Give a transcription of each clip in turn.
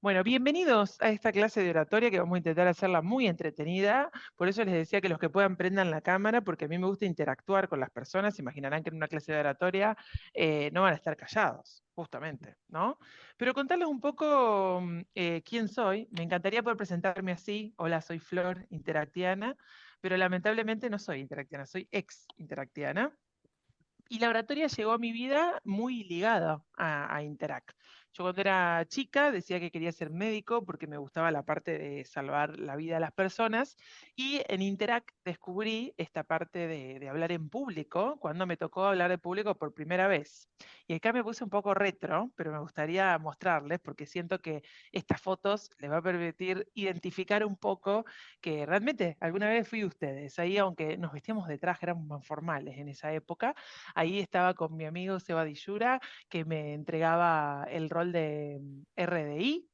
Bueno, bienvenidos a esta clase de oratoria que vamos a intentar hacerla muy entretenida. Por eso les decía que los que puedan prendan la cámara, porque a mí me gusta interactuar con las personas. Se imaginarán que en una clase de oratoria no van a estar callados, justamente, ¿no? Pero contarles un poco quién soy. Me encantaría poder presentarme así. Hola, soy Flor, interactiana, pero lamentablemente no soy interactiana, soy ex interactiana. Y la oratoria llegó a mi vida muy ligada a Interact. Yo cuando era chica decía que quería ser médico porque me gustaba la parte de salvar la vida de las personas y en Interact descubrí esta parte de hablar en público cuando me tocó hablar en público por primera vez. Y acá me puse un poco retro, pero me gustaría mostrarles porque siento que estas fotos les va a permitir identificar un poco que realmente alguna vez fui ustedes. Ahí, aunque nos vestíamos de traje, éramos más formales en esa época. Ahí estaba con mi amigo Seba Di Yura, que me entregaba el rol de RDI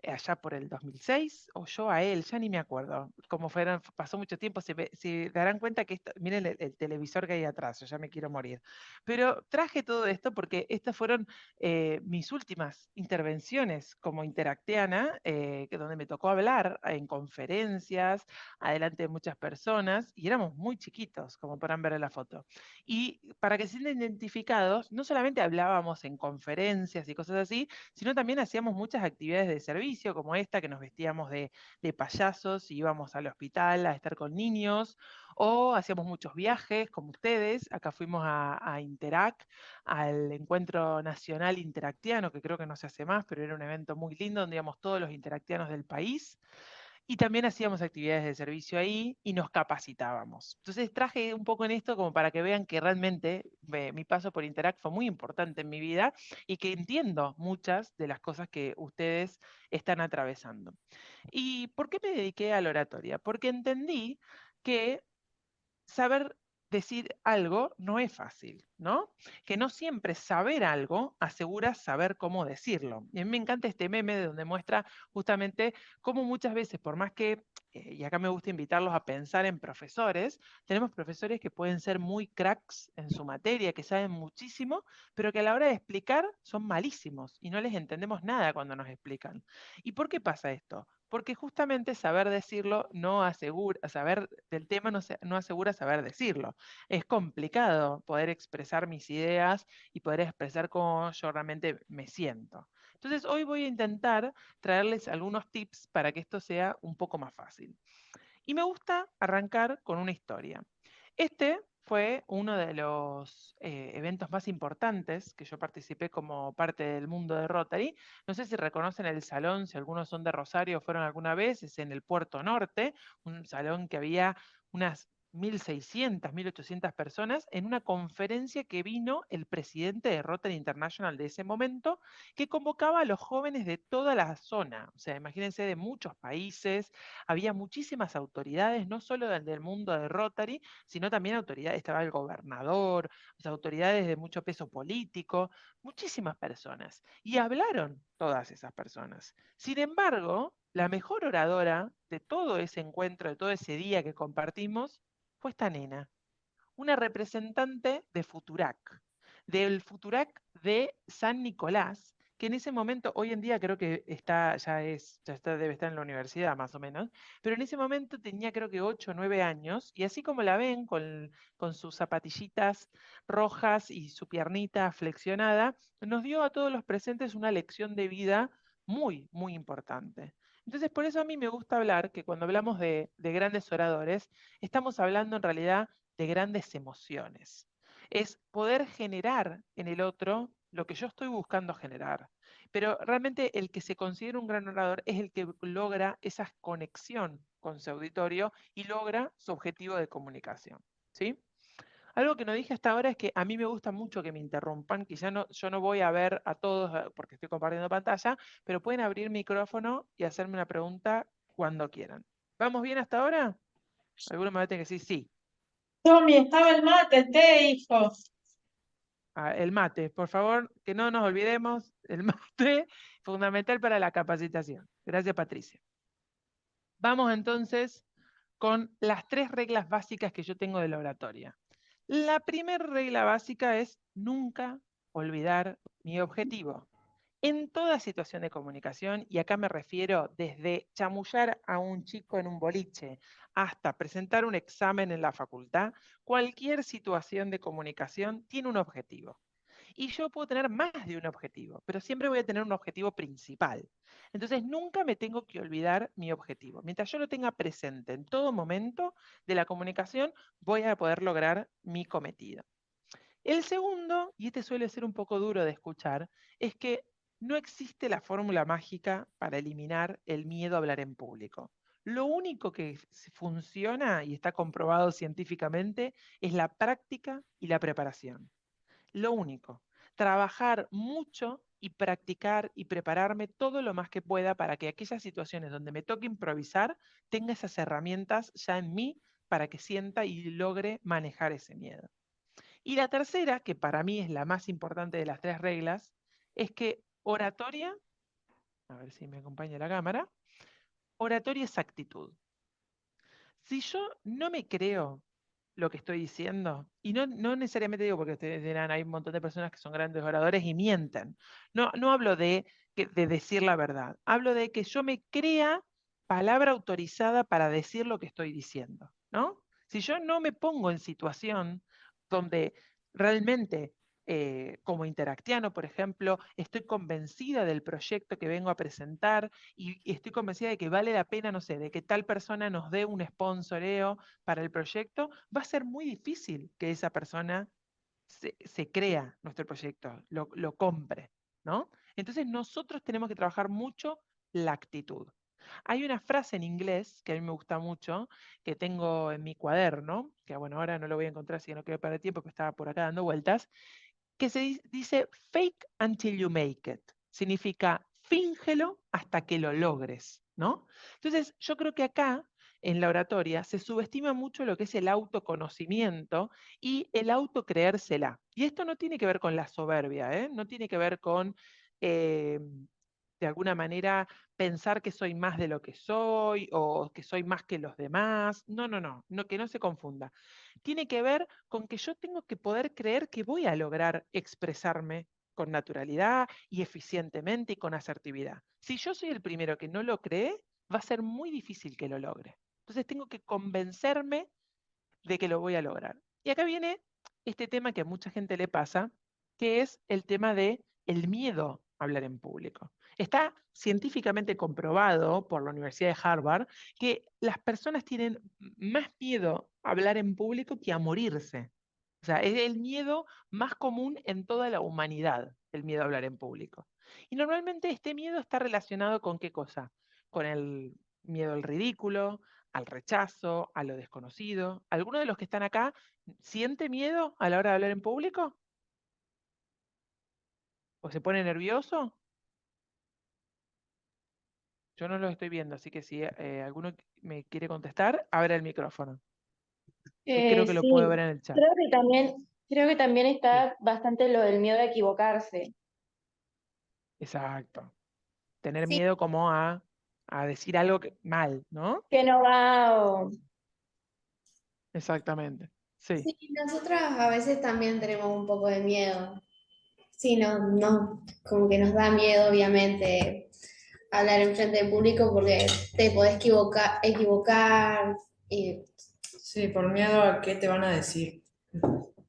allá por el 2006, o yo a él, ya ni me acuerdo. Como fueron, pasó mucho tiempo, se darán cuenta que miren el televisor que hay atrás, yo ya me quiero morir. Pero traje todo esto porque estas fueron mis últimas intervenciones como interactiana, donde me tocó hablar en conferencias, adelante de muchas personas, y éramos muy chiquitos, como podrán ver en la foto. Y para que se sientan identificados, no solamente hablábamos en conferencias y cosas así, sino también hacíamos muchas actividades de servicio, como esta, que nos vestíamos de payasos y íbamos al hospital a estar con niños, o hacíamos muchos viajes, como ustedes. Acá fuimos a Interac, al Encuentro Nacional Interactiano, que creo que no se hace más, pero era un evento muy lindo donde íbamos todos los interactianos del país. Y también hacíamos actividades de servicio ahí y nos capacitábamos. Entonces traje un poco en esto como para que vean que realmente mi paso por Interact fue muy importante en mi vida y que entiendo muchas de las cosas que ustedes están atravesando. ¿Y por qué me dediqué a la oratoria? Porque entendí que saber decir algo no es fácil, ¿no? Que no siempre saber algo asegura saber cómo decirlo. Y a mí me encanta este meme de donde muestra justamente cómo muchas veces, por más que, y acá me gusta invitarlos a pensar en profesores, tenemos profesores que pueden ser muy cracks en su materia, que saben muchísimo, pero que a la hora de explicar son malísimos y no les entendemos nada cuando nos explican. ¿Y por qué pasa esto? Porque justamente saber decirlo no asegura, saber del tema no asegura saber decirlo. Es complicado poder expresar mis ideas y poder expresar cómo yo realmente me siento. Entonces, hoy voy a intentar traerles algunos tips para que esto sea un poco más fácil. Y me gusta arrancar con una historia. Este fue uno de los eventos más importantes que yo participé como parte del mundo de Rotary. No sé si reconocen el salón, si algunos son de Rosario o fueron alguna vez, es en el Puerto Norte, un salón que había unas 1.600, 1.800 personas en una conferencia que vino el presidente de Rotary International de ese momento, que convocaba a los jóvenes de toda la zona. O sea, imagínense, de muchos países, había muchísimas autoridades, no solo del mundo de Rotary, sino también autoridades, estaba el gobernador, las autoridades de mucho peso político, muchísimas personas. Y hablaron todas esas personas. Sin embargo, la mejor oradora de todo ese encuentro, de todo ese día que compartimos, fue esta nena, una representante de Futurac, del Futurac de San Nicolás, que en ese momento, hoy en día creo que está, ya está, debe estar en la universidad más o menos, pero en ese momento tenía creo que 8 o 9 años, y así como la ven con sus zapatillitas rojas y su piernita flexionada, nos dio a todos los presentes una lección de vida muy, muy importante. Entonces, por eso a mí me gusta hablar que cuando hablamos de grandes oradores, estamos hablando en realidad de grandes emociones. Es poder generar en el otro lo que yo estoy buscando generar. Pero realmente el que se considera un gran orador es el que logra esa conexión con su auditorio y logra su objetivo de comunicación. ¿Sí? Algo que no dije hasta ahora es que a mí me gusta mucho que me interrumpan, quizá no, yo no voy a ver a todos porque estoy compartiendo pantalla, pero pueden abrir micrófono y hacerme una pregunta cuando quieran. ¿Vamos bien hasta ahora? Algunos me va a tener que decir sí. Tommy, estaba el mate, el té, hijo. El mate, por favor, que no nos olvidemos, el mate, fundamental para la capacitación. Gracias, Patricia. Vamos entonces con las 3 reglas básicas que yo tengo de la oratoria. La primera regla básica es nunca olvidar mi objetivo. En toda situación de comunicación, y acá me refiero desde chamullar a un chico en un boliche hasta presentar un examen en la facultad, cualquier situación de comunicación tiene un objetivo. Y yo puedo tener más de un objetivo, pero siempre voy a tener un objetivo principal. Entonces, nunca me tengo que olvidar mi objetivo. Mientras yo lo tenga presente en todo momento de la comunicación, voy a poder lograr mi cometido. El segundo, y este suele ser un poco duro de escuchar, es que no existe la fórmula mágica para eliminar el miedo a hablar en público. Lo único que funciona y está comprobado científicamente es la práctica y la preparación. Lo único. Trabajar mucho y practicar y prepararme todo lo más que pueda para que aquellas situaciones donde me toque improvisar tenga esas herramientas ya en mí para que sienta y logre manejar ese miedo. Y la tercera, que para mí es la más importante de las tres reglas, es que oratoria, a ver si me acompaña la cámara, oratoria es actitud. Si yo no me creo lo que estoy diciendo, y no necesariamente digo porque ustedes dirán, hay un montón de personas que son grandes oradores y mienten. No hablo de decir la verdad, hablo de que yo me crea palabra autorizada para decir lo que estoy diciendo, ¿no? Si yo no me pongo en situación donde realmente, como interactiano, por ejemplo, estoy convencida del proyecto que vengo a presentar y estoy convencida de que vale la pena, no sé, de que tal persona nos dé un sponsoreo para el proyecto, va a ser muy difícil que esa persona se crea nuestro proyecto, lo compre, ¿no? Entonces nosotros tenemos que trabajar mucho la actitud. Hay una frase en inglés que a mí me gusta mucho, que tengo en mi cuaderno, que bueno, ahora no lo voy a encontrar si no quiero perder tiempo, porque estaba por acá dando vueltas, que se dice fake until you make it. Significa fíngelo hasta que lo logres, ¿no? Entonces, yo creo que acá, en la oratoria, se subestima mucho lo que es el autoconocimiento y el autocreérsela. Y esto no tiene que ver con la soberbia, ¿eh? No tiene que ver con, eh, de alguna manera, pensar que soy más de lo que soy o que soy más que los demás. No, que no se confunda. Tiene que ver con que yo tengo que poder creer que voy a lograr expresarme con naturalidad y eficientemente y con asertividad. Si yo soy el primero que no lo cree, va a ser muy difícil que lo logre. Entonces tengo que convencerme de que lo voy a lograr. Y acá viene este tema que a mucha gente le pasa, que es el tema de el miedo a hablar en público. Está científicamente comprobado por la Universidad de Harvard que las personas tienen más miedo a hablar en público que a morirse. O sea, es el miedo más común en toda la humanidad, el miedo a hablar en público. Y normalmente este miedo está relacionado con qué cosa? Con el miedo al ridículo, al rechazo, a lo desconocido. ¿Alguno de los que están acá siente miedo a la hora de hablar en público? ¿O se pone nervioso? Yo no lo estoy viendo, así que si alguno me quiere contestar, abre el micrófono, que creo que lo puedo Sí, ver en el chat. creo que también Sí, está bastante lo del miedo a equivocarse. exacto. Tener Sí, miedo como a decir algo mal, ¿no? que no va o... Exactamente. Sí, Sí, nosotras a veces también tenemos un poco de miedo. Sí, como que nos da miedo, obviamente, hablar en frente del público porque te podés equivocar y Sí, por miedo a qué te van a decir.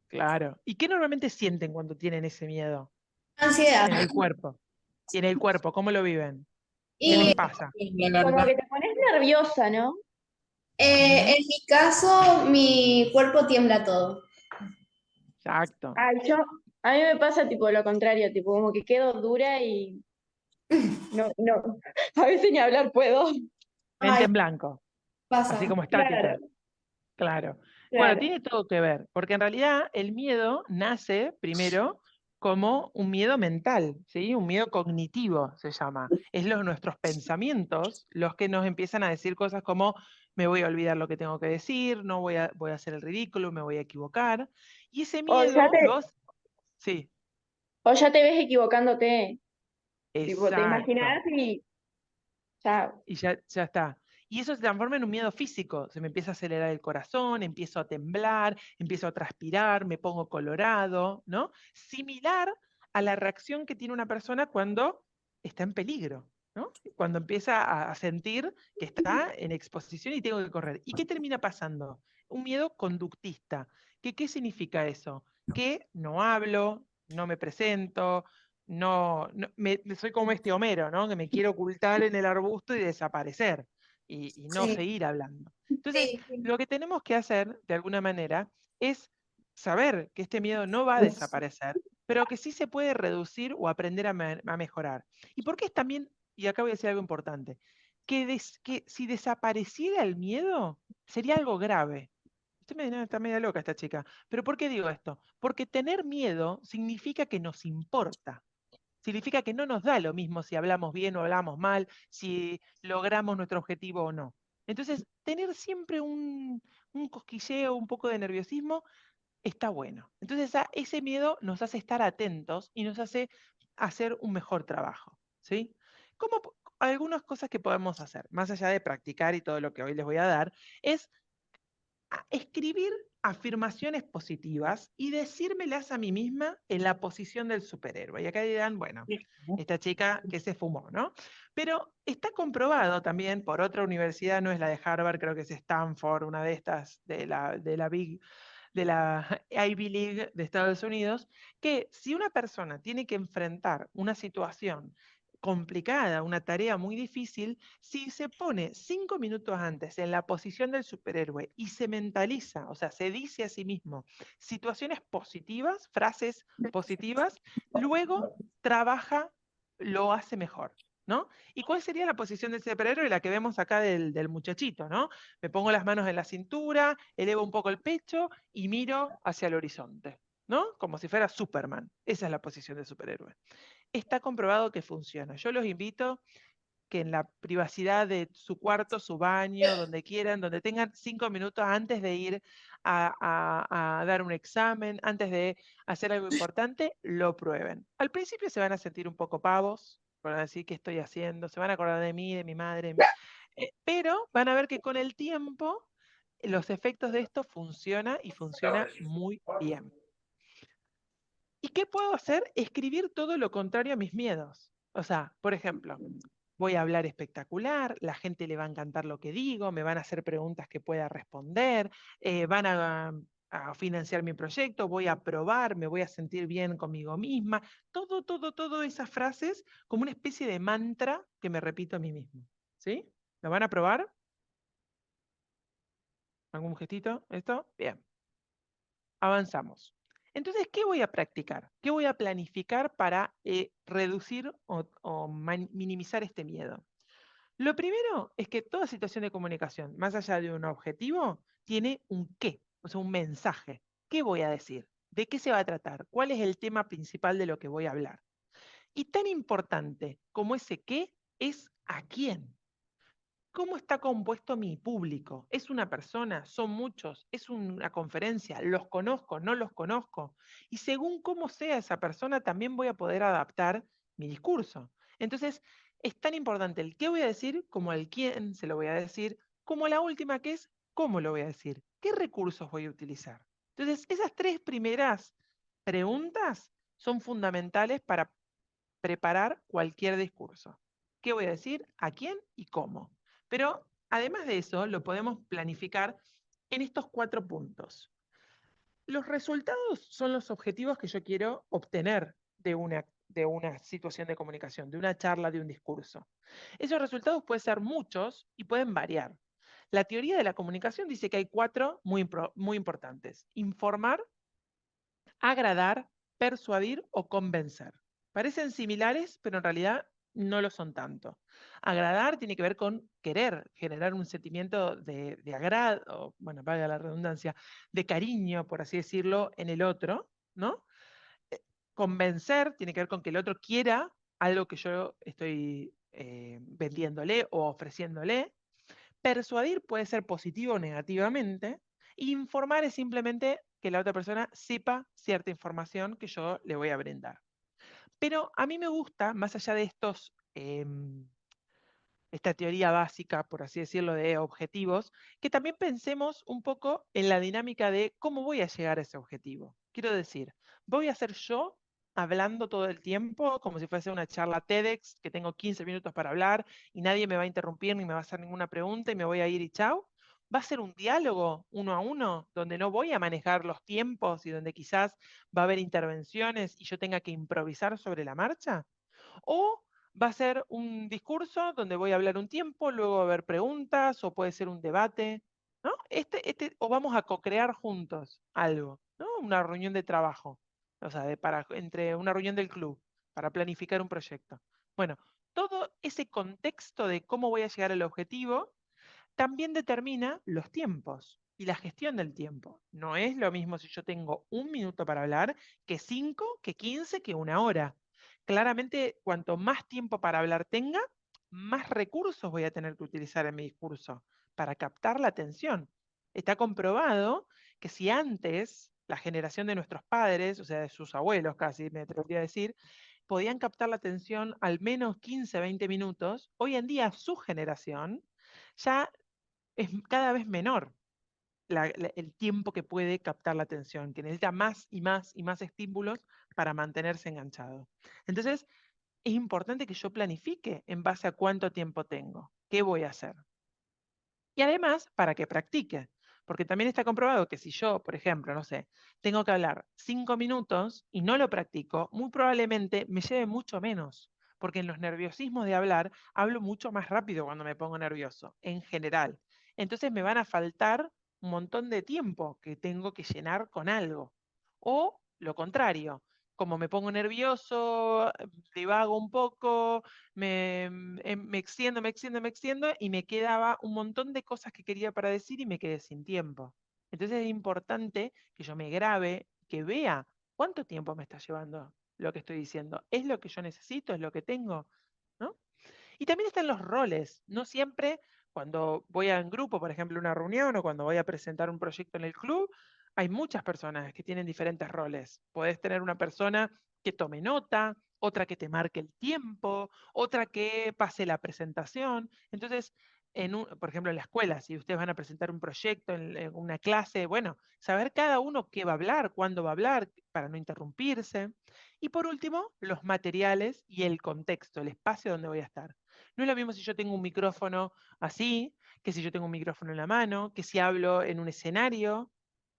claro. ¿Y qué normalmente sienten cuando tienen ese miedo ansiedad. en el cuerpo? Y en el cuerpo, ¿cómo lo viven? ¿Qué les Y pasa? La Como que garganta. te pones nerviosa, ¿no? Ujú, en mi caso, mi cuerpo tiembla todo. exacto. Ay, a mí me pasa tipo lo contrario, tipo como que quedo dura y no, a veces ni hablar puedo. Mente Ay, en blanco, así pasa. como Claro, estática. Claro. Bueno, claro. tiene todo que ver, porque en realidad el miedo nace primero como un miedo mental, ¿sí? Un miedo cognitivo se llama. Es nuestros pensamientos los que nos empiezan a decir cosas como me voy a olvidar lo que tengo que decir, no voy a hacer el ridículo, me voy a equivocar. Y ese O ya miedo, te, sí, o ya te ves equivocándote, tipo, te exacto. imaginas y ya. Y ya está. Y eso se transforma en un miedo físico. Se me empieza a acelerar el corazón, empiezo a temblar, empiezo a transpirar, me pongo colorado, ¿no? Similar a la reacción que tiene una persona cuando está en peligro, ¿no? Cuando empieza a sentir que está en exposición y tengo que correr. ¿Y qué termina pasando? Un miedo conductista. ¿Qué significa eso? Que no hablo, no me presento, soy como este Homero, ¿no? Que me quiero ocultar en el arbusto y desaparecer y no Sí, seguir hablando. Entonces, sí, sí. lo que tenemos que hacer, de alguna manera, es saber que este miedo no va a desaparecer, pero que sí se puede reducir o aprender a mejorar. ¿Y por qué es también, y acá voy a decir algo importante, que si desapareciera el miedo, sería algo grave? Usted me dirá, está media loca esta chica. ¿Pero por qué digo esto? Porque tener miedo significa que nos importa. Significa que no nos da lo mismo si hablamos bien o hablamos mal, si logramos nuestro objetivo o no. Entonces, tener siempre un cosquilleo, un poco de nerviosismo, está bueno. Entonces, ese miedo nos hace estar atentos y nos hace hacer un mejor trabajo, ¿sí? Algunas cosas que podemos hacer, más allá de practicar y todo lo que hoy les voy a dar, es escribir afirmaciones positivas y decírmelas a mí misma en la posición del superhéroe. Y acá dirán, bueno, esta chica que se fumó, ¿no? Pero está comprobado también por otra universidad, no es la de Harvard, creo que es Stanford, una de estas de la Ivy League de Estados Unidos, que si una persona tiene que enfrentar una situación complicada, una tarea muy difícil, si se pone 5 minutos antes en la posición del superhéroe y se mentaliza, o sea, se dice a sí mismo situaciones positivas, frases positivas, luego trabaja, lo hace mejor, ¿no? ¿Y cuál sería la posición del superhéroe? La que vemos acá del muchachito, ¿no? Me pongo las manos en la cintura, elevo un poco el pecho y miro hacia el horizonte, ¿no? Como si fuera Superman. Esa es la posición de superhéroe. Está comprobado que funciona. Yo los invito que en la privacidad de su cuarto, su baño, donde quieran, donde tengan 5 minutos antes de ir a dar un examen, antes de hacer algo importante, lo prueben. Al principio se van a sentir un poco pavos, van a decir qué estoy haciendo, se van a acordar de mí, de mi madre, pero van a ver que con el tiempo los efectos de esto funciona y funciona muy bien. ¿Y qué puedo hacer? Escribir todo lo contrario a mis miedos. O sea, por ejemplo, voy a hablar espectacular, la gente le va a encantar lo que digo, me van a hacer preguntas que pueda responder, van a financiar mi proyecto, voy a probar, me voy a sentir bien conmigo misma. Todo esas frases como una especie de mantra que me repito a mí mismo. ¿Sí? ¿Lo van a probar? ¿Algún gestito? ¿Esto? Bien. Avanzamos. Entonces, ¿qué voy a practicar? ¿Qué voy a planificar para reducir o minimizar este miedo? Lo primero es que toda situación de comunicación, más allá de un objetivo, tiene un qué, o sea, un mensaje. ¿Qué voy a decir? ¿De qué se va a tratar? ¿Cuál es el tema principal de lo que voy a hablar? Y tan importante como ese qué es a quién. ¿Cómo está compuesto mi público? ¿Es una persona? ¿Son muchos? ¿Es una conferencia? ¿Los conozco? ¿No los conozco? Y según cómo sea esa persona, también voy a poder adaptar mi discurso. Entonces, es tan importante el qué voy a decir como el quién se lo voy a decir, como la última que es cómo lo voy a decir, qué recursos voy a utilizar. Entonces, esas tres primeras preguntas son fundamentales para preparar cualquier discurso. ¿Qué voy a decir? ¿A quién? ¿Y cómo? Pero además de eso, lo podemos planificar en estos 4 puntos. Los resultados son los objetivos que yo quiero obtener de una situación de comunicación, de una charla, de un discurso. Esos resultados pueden ser muchos y pueden variar. La teoría de la comunicación dice que hay 4 muy importantes. Informar, agradar, persuadir o convencer. Parecen similares, pero en realidad no lo son tanto. Agradar tiene que ver con querer, generar un sentimiento de agrado, bueno, valga la redundancia, de cariño, por así decirlo, en el otro, ¿no? Convencer tiene que ver con que el otro quiera algo que yo estoy vendiéndole o ofreciéndole. Persuadir puede ser positivo o negativamente. Informar es simplemente que la otra persona sepa cierta información que yo le voy a brindar. Pero a mí me gusta, más allá de esta teoría básica, por así decirlo, de objetivos, que también pensemos un poco en la dinámica de cómo voy a llegar a ese objetivo. Quiero decir, ¿voy a ser yo hablando todo el tiempo, como si fuese una charla TEDx, que tengo 15 minutos para hablar y nadie me va a interrumpir ni me va a hacer ninguna pregunta y me voy a ir y chau. Va a ser un diálogo uno a uno, donde no voy a manejar los tiempos y donde quizás va a haber intervenciones y yo tenga que improvisar sobre la marcha. O va a ser un discurso donde voy a hablar un tiempo, luego va a haber preguntas, o puede ser un debate, ¿no? O vamos a co-crear juntos algo, ¿no? Una reunión de trabajo, o sea, entre una reunión del club, para planificar un proyecto. Bueno, todo ese contexto de cómo voy a llegar al objetivo también determina los tiempos y la gestión del tiempo. No es lo mismo si yo tengo 1 minuto para hablar que 5, que 15, que 1 hora. Claramente, cuanto más tiempo para hablar tenga, más recursos voy a tener que utilizar en mi discurso para captar la atención. Está comprobado que si antes la generación de nuestros padres, o sea, de sus abuelos casi, me atrevería a decir, podían captar la atención al menos 15, 20 minutos, hoy en día su generación ya es cada vez menor el tiempo que puede captar la atención, que necesita más y más y más estímulos para mantenerse enganchado. Entonces, es importante que yo planifique en base a cuánto tiempo tengo, qué voy a hacer. Y además, para que practique, porque también está comprobado que si yo, por ejemplo, no sé, tengo que hablar 5 minutos y no lo practico, muy probablemente me lleve mucho menos, porque en los nerviosismos de hablar hablo mucho más rápido cuando me pongo nervioso, en general. Entonces me van a faltar un montón de tiempo que tengo que llenar con algo. O lo contrario, como me pongo nervioso, divago un poco, me extiendo, me extiendo y me quedaba un montón de cosas que quería para decir y me quedé sin tiempo. Entonces es importante que yo me grabe, que vea cuánto tiempo me está llevando lo que estoy diciendo. ¿Es lo que yo necesito? ¿Es lo que tengo? ¿No? Y también están los roles. No siempre cuando voy en grupo, por ejemplo, a una reunión o cuando voy a presentar un proyecto en el club, hay muchas personas que tienen diferentes roles. Podés tener una persona que tome nota, otra que te marque el tiempo, otra que pase la presentación. Entonces, por ejemplo, en la escuela, si ustedes van a presentar un proyecto en una clase, bueno, saber cada uno qué va a hablar, cuándo va a hablar, para no interrumpirse. Y por último, los materiales y el contexto, el espacio donde voy a estar. No es lo mismo si yo tengo un micrófono así, que si yo tengo un micrófono en la mano, que si hablo en un escenario.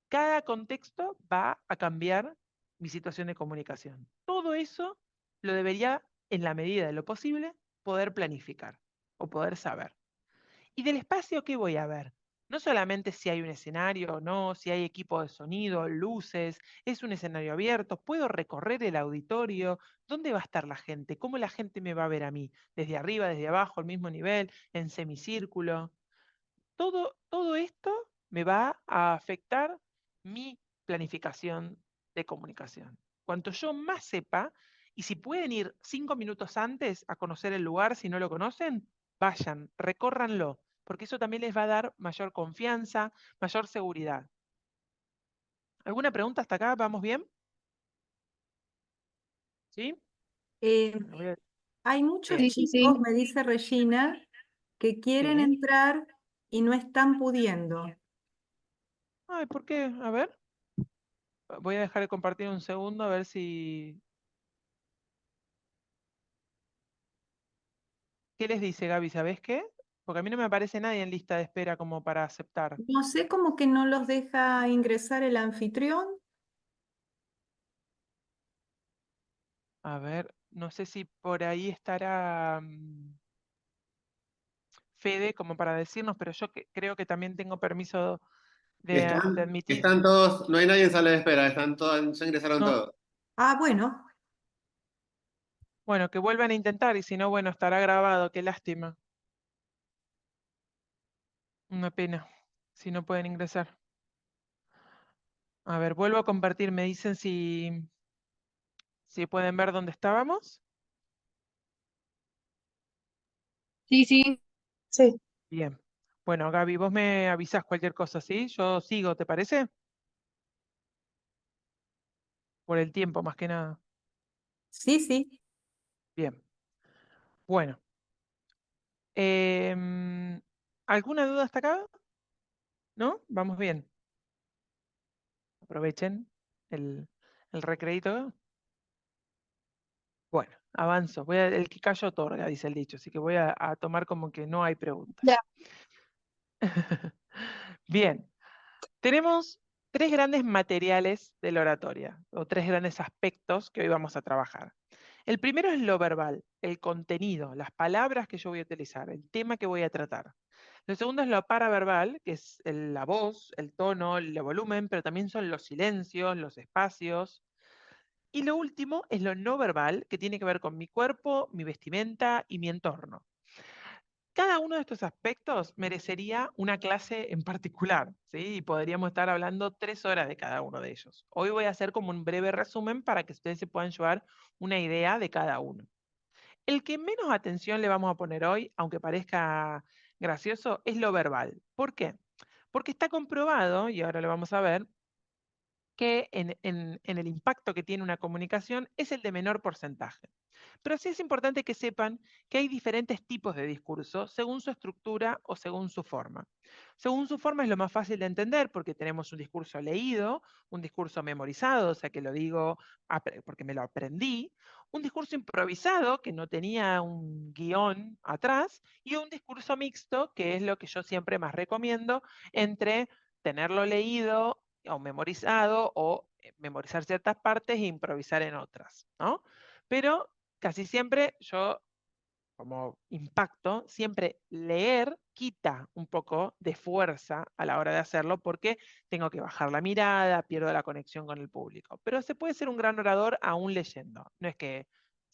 Cada contexto va a cambiar mi situación de comunicación. Todo eso lo debería, en la medida de lo posible, poder planificar o poder saber. ¿Y del espacio qué voy a ver? No solamente si hay un escenario o no, si hay equipo de sonido, luces, es un escenario abierto, puedo recorrer el auditorio, dónde va a estar la gente, cómo la gente me va a ver a mí, desde arriba, desde abajo, al mismo nivel, en semicírculo. Todo esto me va a afectar mi planificación de comunicación. Cuanto yo más sepa, y si pueden ir 5 minutos antes a conocer el lugar, si no lo conocen, vayan, recórranlo, porque eso también les va a dar mayor confianza, mayor seguridad. ¿Alguna pregunta hasta acá? ¿Vamos bien? ¿Sí? Eh, Bueno, voy a- hay muchos Bien. Sí, sí, chicos, sí. me dice Regina, que quieren Sí. entrar y no están pudiendo. Ay, ¿por qué? A ver. Voy a dejar de compartir un segundo a ver si... ¿Qué les dice Gaby? ¿Sabés qué? Porque a mí no me aparece nadie en lista de espera como para aceptar. No sé, como que no los deja ingresar el anfitrión. A ver, no sé si por ahí estará Fede como para decirnos, pero yo creo que también tengo permiso de admitir. Están todos, no hay nadie en sala de espera, están todos, ya ingresaron No, todos. Ah, bueno, bueno, que vuelvan a intentar y si no, bueno, estará grabado, qué lástima. Una pena, si no pueden ingresar. A ver, vuelvo a compartir, me dicen si pueden ver dónde estábamos. Sí, sí. Sí. Bien. Bueno, Gaby, vos me avisás cualquier cosa, ¿sí? Yo sigo, ¿te parece? Por el tiempo, más que nada. sí, sí. Bien. Bueno. ¿Alguna duda hasta acá? ¿No? Vamos bien. Aprovechen el recreito. Bueno, avanzo. El que calla otorga, dice el dicho, así que voy a tomar como que no hay preguntas. Ya. Bien, tenemos 3 grandes materiales de la oratoria, o 3 grandes aspectos que hoy vamos a trabajar. El primero es lo verbal, el contenido, las palabras que yo voy a utilizar, el tema que voy a tratar. Lo segundo es lo paraverbal, que es la voz, el tono, el volumen, pero también son los silencios, los espacios. Y lo último es lo no verbal, que tiene que ver con mi cuerpo, mi vestimenta y mi entorno. Cada uno de estos aspectos merecería una clase en particular, ¿sí? Y podríamos estar hablando 3 horas de cada uno de ellos. Hoy voy a hacer como un breve resumen para que ustedes se puedan llevar una idea de cada uno. El que menos atención le vamos a poner hoy, aunque parezca gracioso, es lo verbal. ¿Por qué? Porque está comprobado, y ahora lo vamos a ver, que en el impacto que tiene una comunicación es el de menor porcentaje. Pero sí es importante que sepan que hay diferentes tipos de discurso según su estructura o según su forma. Según su forma es lo más fácil de entender porque tenemos un discurso leído, un discurso memorizado, o sea que lo digo porque me lo aprendí, un discurso improvisado que no tenía un guión atrás y un discurso mixto que es lo que yo siempre más recomiendo entre tenerlo leído o memorizado o memorizar ciertas partes e improvisar en otras, ¿no? Pero casi siempre yo, como impacto, siempre leer quita un poco de fuerza a la hora de hacerlo porque tengo que bajar la mirada, pierdo la conexión con el público. Pero se puede ser un gran orador aún leyendo. No es que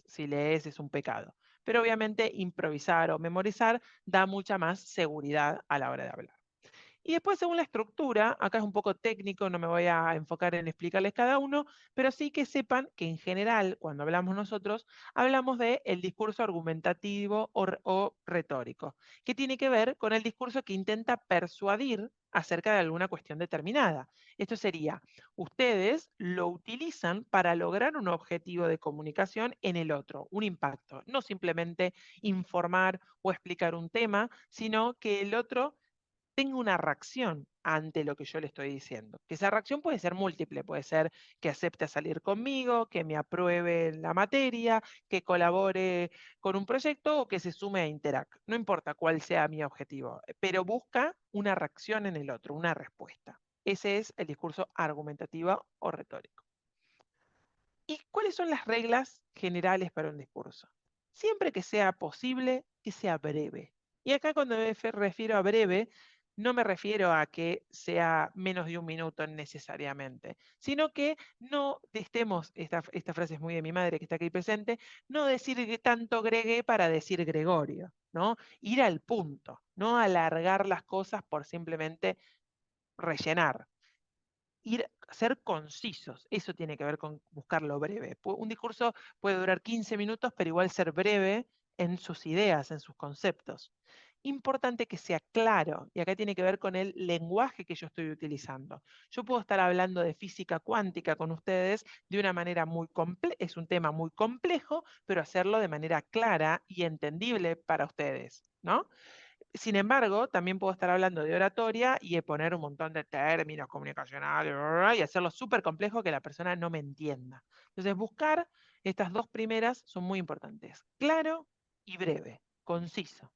si lees es un pecado. Pero obviamente improvisar o memorizar da mucha más seguridad a la hora de hablar. Y después, según la estructura, acá es un poco técnico, no me voy a enfocar en explicarles cada uno, pero sí que sepan que en general, cuando hablamos nosotros, hablamos de el discurso argumentativo o retórico, que tiene que ver con el discurso que intenta persuadir acerca de alguna cuestión determinada. Esto sería, ustedes lo utilizan para lograr un objetivo de comunicación en el otro, un impacto, no simplemente informar o explicar un tema, sino que el otro tenga una reacción ante lo que yo le estoy diciendo. Que esa reacción puede ser múltiple, puede ser que acepte salir conmigo, que me apruebe la materia, que colabore con un proyecto o que se sume a Interact. No importa cuál sea mi objetivo, pero busca una reacción en el otro, una respuesta. Ese es el discurso argumentativo o retórico. ¿Y cuáles son las reglas generales para un discurso? Siempre que sea posible, que sea breve. Y acá cuando me refiero a breve, no me refiero a que sea menos de 1 minuto necesariamente, sino que no estemos, esta frase es muy de mi madre que está aquí presente, no decir tanto Gregue para decir Gregorio, ¿no? Ir al punto, no alargar las cosas por simplemente rellenar ser concisos. Eso tiene que ver con buscar lo breve. Un discurso puede durar 15 minutos, pero igual ser breve en sus ideas, en sus conceptos. Importante que sea claro, y acá tiene que ver con el lenguaje que yo estoy utilizando. Yo puedo estar hablando de física cuántica con ustedes de una manera muy compleja, es un tema muy complejo, pero hacerlo de manera clara y entendible para ustedes, ¿no? Sin embargo, también puedo estar hablando de oratoria y de poner un montón de términos comunicacionales y hacerlo súper complejo que la persona no me entienda. Entonces, buscar estas 2 primeras son muy importantes. Claro y breve, conciso.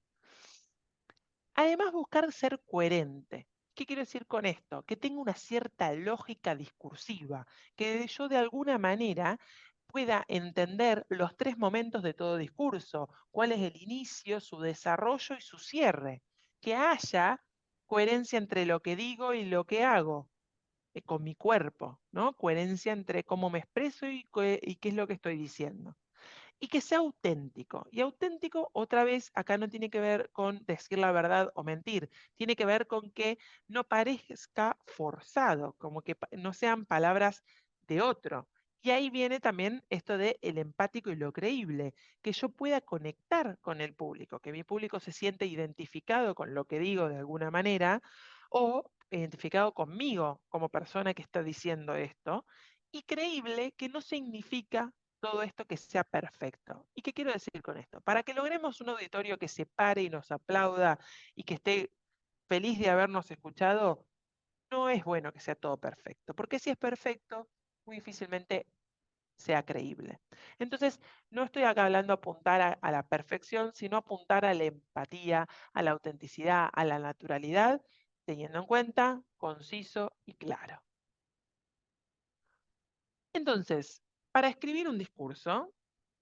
Además, buscar ser coherente. ¿Qué quiero decir con esto? Que tenga una cierta lógica discursiva, que yo de alguna manera pueda entender los 3 momentos de todo discurso, cuál es el inicio, su desarrollo y su cierre, que haya coherencia entre lo que digo y lo que hago con mi cuerpo, ¿no? Coherencia entre cómo me expreso y qué es lo que estoy diciendo y que sea auténtico. Y auténtico, otra vez, acá no tiene que ver con decir la verdad o mentir, tiene que ver con que no parezca forzado, como que no sean palabras de otro. Y ahí viene también esto de el empático y lo creíble, que yo pueda conectar con el público, que mi público se siente identificado con lo que digo de alguna manera o identificado conmigo como persona que está diciendo esto. Y creíble que no significa todo esto que sea perfecto. ¿Y qué quiero decir con esto? Para que logremos un auditorio que se pare y nos aplauda y que esté feliz de habernos escuchado, no es bueno que sea todo perfecto, porque si es perfecto, muy difícilmente sea creíble. Entonces, no estoy acá hablando de apuntar a la perfección, sino apuntar a la empatía, a la autenticidad, a la naturalidad, teniendo en cuenta, conciso y claro. Entonces, para escribir un discurso,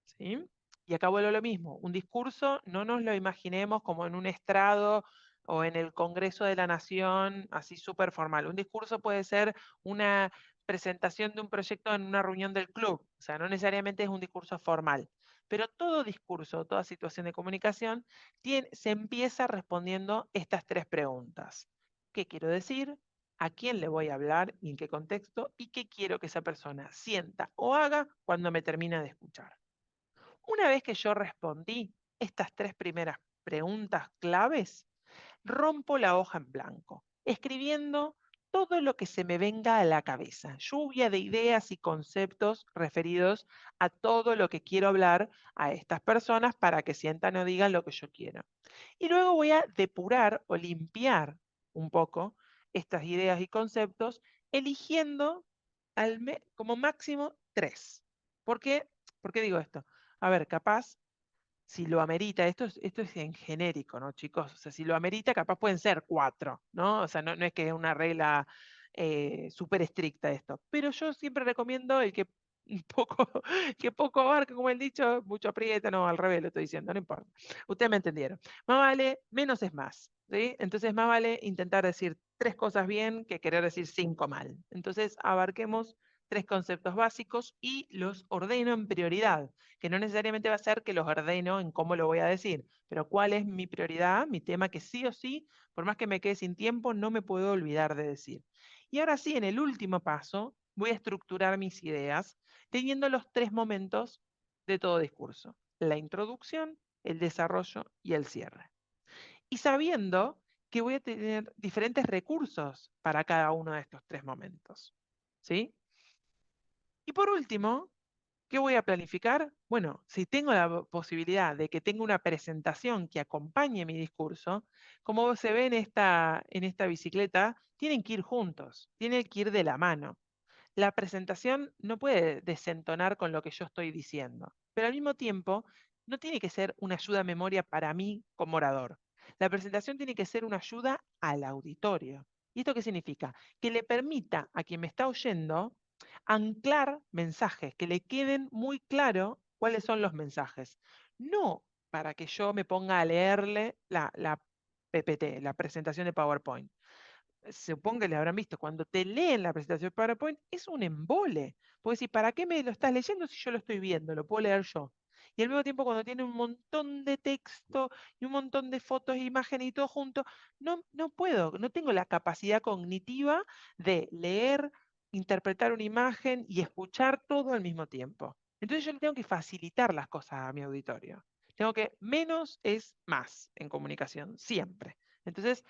¿sí? Y acá vuelvo a lo mismo, un discurso no nos lo imaginemos como en un estrado o en el Congreso de la Nación, así súper formal. Un discurso puede ser una presentación de un proyecto en una reunión del club, o sea, no necesariamente es un discurso formal. Pero todo discurso, toda situación de comunicación, se empieza respondiendo estas tres preguntas. ¿Qué quiero decir? ¿A quién le voy a hablar y en qué contexto? ¿Y qué quiero que esa persona sienta o haga cuando me termina de escuchar? Una vez que yo respondí estas tres primeras preguntas claves, rompo la hoja en blanco, escribiendo todo lo que se me venga a la cabeza, lluvia de ideas y conceptos referidos a todo lo que quiero hablar a estas personas para que sientan o digan lo que yo quiero. Y luego voy a depurar o limpiar un poco estas ideas y conceptos, eligiendo como máximo tres. ¿Por qué? ¿Por qué digo esto? A ver, capaz, si lo amerita, esto es en genérico, ¿no, chicos? O sea, si lo amerita, capaz pueden ser cuatro, ¿no? O sea, no es que es una regla súper estricta esto. Pero yo siempre recomiendo el que un poco, que poco abarca, como el dicho, mucho aprieta, no, al revés lo estoy diciendo, no importa. Ustedes me entendieron. Más vale, menos es más, ¿sí? Entonces, más vale intentar decir tres cosas bien que querer decir cinco mal. Entonces, abarquemos tres conceptos básicos y los ordeno en prioridad, que no necesariamente va a ser que los ordeno en cómo lo voy a decir, pero cuál es mi prioridad, mi tema que sí o sí, por más que me quede sin tiempo, no me puedo olvidar de decir. Y ahora sí, en el último paso, voy a estructurar mis ideas teniendo los tres momentos de todo discurso: la introducción, el desarrollo y el cierre. Y sabiendo que voy a tener diferentes recursos para cada uno de estos tres momentos. ¿Sí? Y por último, ¿qué voy a planificar? Bueno, si tengo la posibilidad de que tenga una presentación que acompañe mi discurso, como se ve en esta bicicleta, tienen que ir juntos, tienen que ir de la mano. La presentación no puede desentonar con lo que yo estoy diciendo, pero al mismo tiempo no tiene que ser una ayuda a memoria para mí como orador. La presentación tiene que ser una ayuda al auditorio. ¿Y esto qué significa? Que le permita a quien me está oyendo anclar mensajes, que le queden muy claro cuáles son los mensajes. No para que yo me ponga a leerle la PPT, la presentación de PowerPoint. Supongo que le habrán visto, cuando te leen la presentación de PowerPoint es un embole. Puedes decir, ¿para qué me lo estás leyendo si yo lo estoy viendo? Lo puedo leer yo. Y al mismo tiempo, cuando tiene un montón de texto y un montón de fotos e imágenes y todo junto, no puedo, no tengo la capacidad cognitiva de leer, interpretar una imagen y escuchar todo al mismo tiempo. Entonces yo le tengo que facilitar las cosas a mi auditorio. Tengo que, menos es más en comunicación, siempre. Entonces,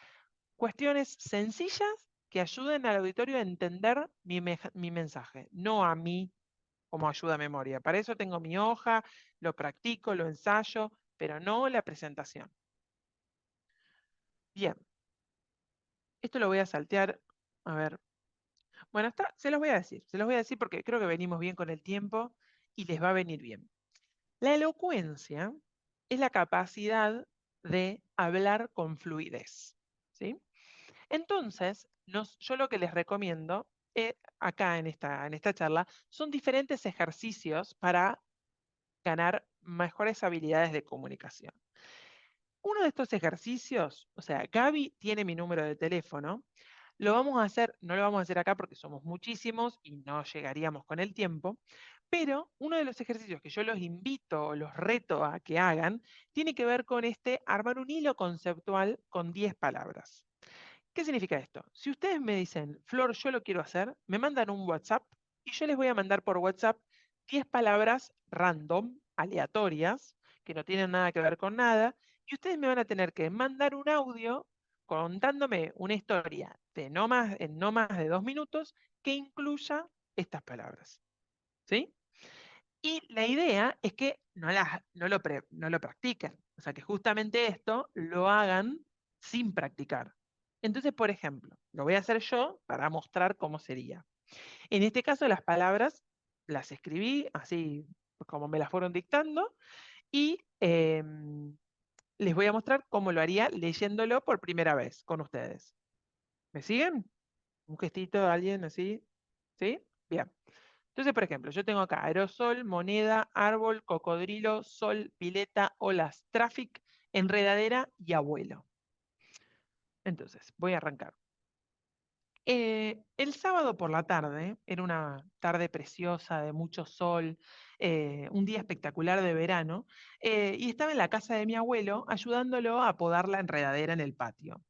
cuestiones sencillas que ayuden al auditorio a entender mi mensaje, no a mí como ayuda a memoria. Para eso tengo mi hoja, lo practico, lo ensayo, pero no la presentación. Bien, esto lo voy a saltear. A ver. Bueno, se los voy a decir. Se los voy a decir porque creo que venimos bien con el tiempo y les va a venir bien. La elocuencia es la capacidad de hablar con fluidez. ¿Sí? Entonces, yo lo que les recomiendo acá en esta charla son diferentes ejercicios para ganar mejores habilidades de comunicación. Uno de estos ejercicios, o sea, Gaby tiene mi número de teléfono, lo vamos a hacer, no lo vamos a hacer acá porque somos muchísimos y no llegaríamos con el tiempo, pero uno de los ejercicios que yo los invito o los reto a que hagan tiene que ver con armar un hilo conceptual con 10 palabras. ¿Qué significa esto? Si ustedes me dicen, Flor, yo lo quiero hacer, me mandan un WhatsApp y yo les voy a mandar por WhatsApp 10 palabras random, aleatorias, que no tienen nada que ver con nada, y ustedes me van a tener que mandar un audio contándome una historia en no más de 2 minutos que incluya estas palabras. ¿Sí? Y la idea es que no lo practiquen. O sea, que justamente esto lo hagan sin practicar. Entonces, por ejemplo, lo voy a hacer yo para mostrar cómo sería. En este caso, las palabras las escribí así como me las fueron dictando y les voy a mostrar cómo lo haría leyéndolo por primera vez con ustedes. ¿Me siguen? Un gestito de alguien así, ¿sí? Bien. Entonces, por ejemplo, yo tengo acá aerosol, moneda, árbol, cocodrilo, sol, pileta, olas, traffic, enredadera y abuelo. Entonces, voy a arrancar. El sábado por la tarde, era una tarde preciosa de mucho sol, un día espectacular de verano, y estaba en la casa de mi abuelo ayudándolo a podar la enredadera en el patio.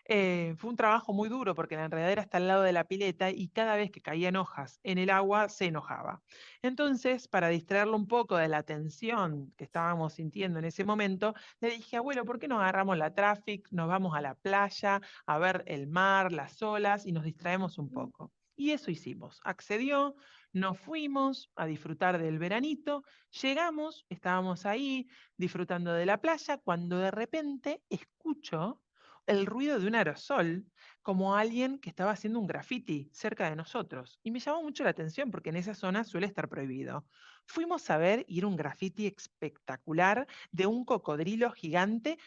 Fue un trabajo muy duro porque la enredadera está al lado de la pileta y cada vez que caían hojas en el agua se enojaba. Entonces, para distraerlo un poco de la tensión que estábamos sintiendo en ese momento, le dije, abuelo, ¿por qué no agarramos la traffic, nos vamos a la playa, a ver el mar, las olas y nos distraemos un poco? Y eso hicimos. Accedió, nos fuimos a disfrutar del veranito, llegamos, estábamos ahí disfrutando de la playa, cuando de repente escucho el ruido de un aerosol, como alguien que estaba haciendo un graffiti cerca de nosotros. Y me llamó mucho la atención porque en esa zona suele estar prohibido. Fuimos a ver y era un graffiti espectacular de un cocodrilo gigante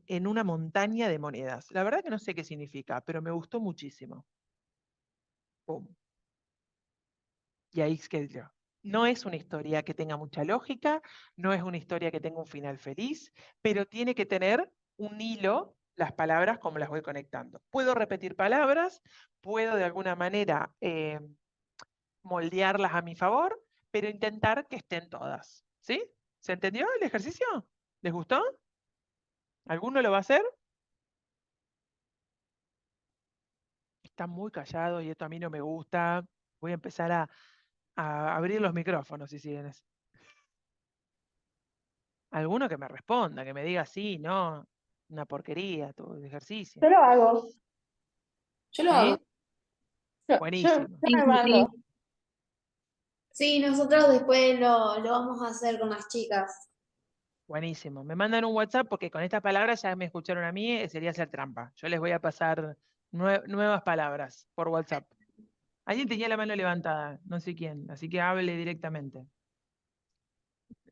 en una montaña de monedas. La verdad que no sé qué significa, pero me gustó muchísimo. Pum. Y ahí quedé yo. No es una historia que tenga mucha lógica, no es una historia que tenga un final feliz, pero tiene que tener un hilo, las palabras como las voy conectando. Puedo repetir palabras, puedo de alguna manera moldearlas a mi favor, pero intentar que estén todas. ¿Sí? ¿Se entendió el ejercicio? ¿Les gustó? ¿Alguno lo va a hacer? Están muy callados y esto a mí no me gusta. Voy a empezar a abrir los micrófonos si siguen así. Alguno que me responda, que me diga sí, no, una porquería tu ejercicio. Yo lo hago. Yo lo ¿Sí? hago. Yo Buenísimo, me mando. Sí, nosotros después lo vamos a hacer con las chicas. buenísimo. Me mandan un WhatsApp porque con estas palabras ya me escucharon a mí, sería hacer trampa. Yo les voy a pasar nuevas palabras por WhatsApp. Alguien tenía la mano levantada, no sé quién, así que hable directamente.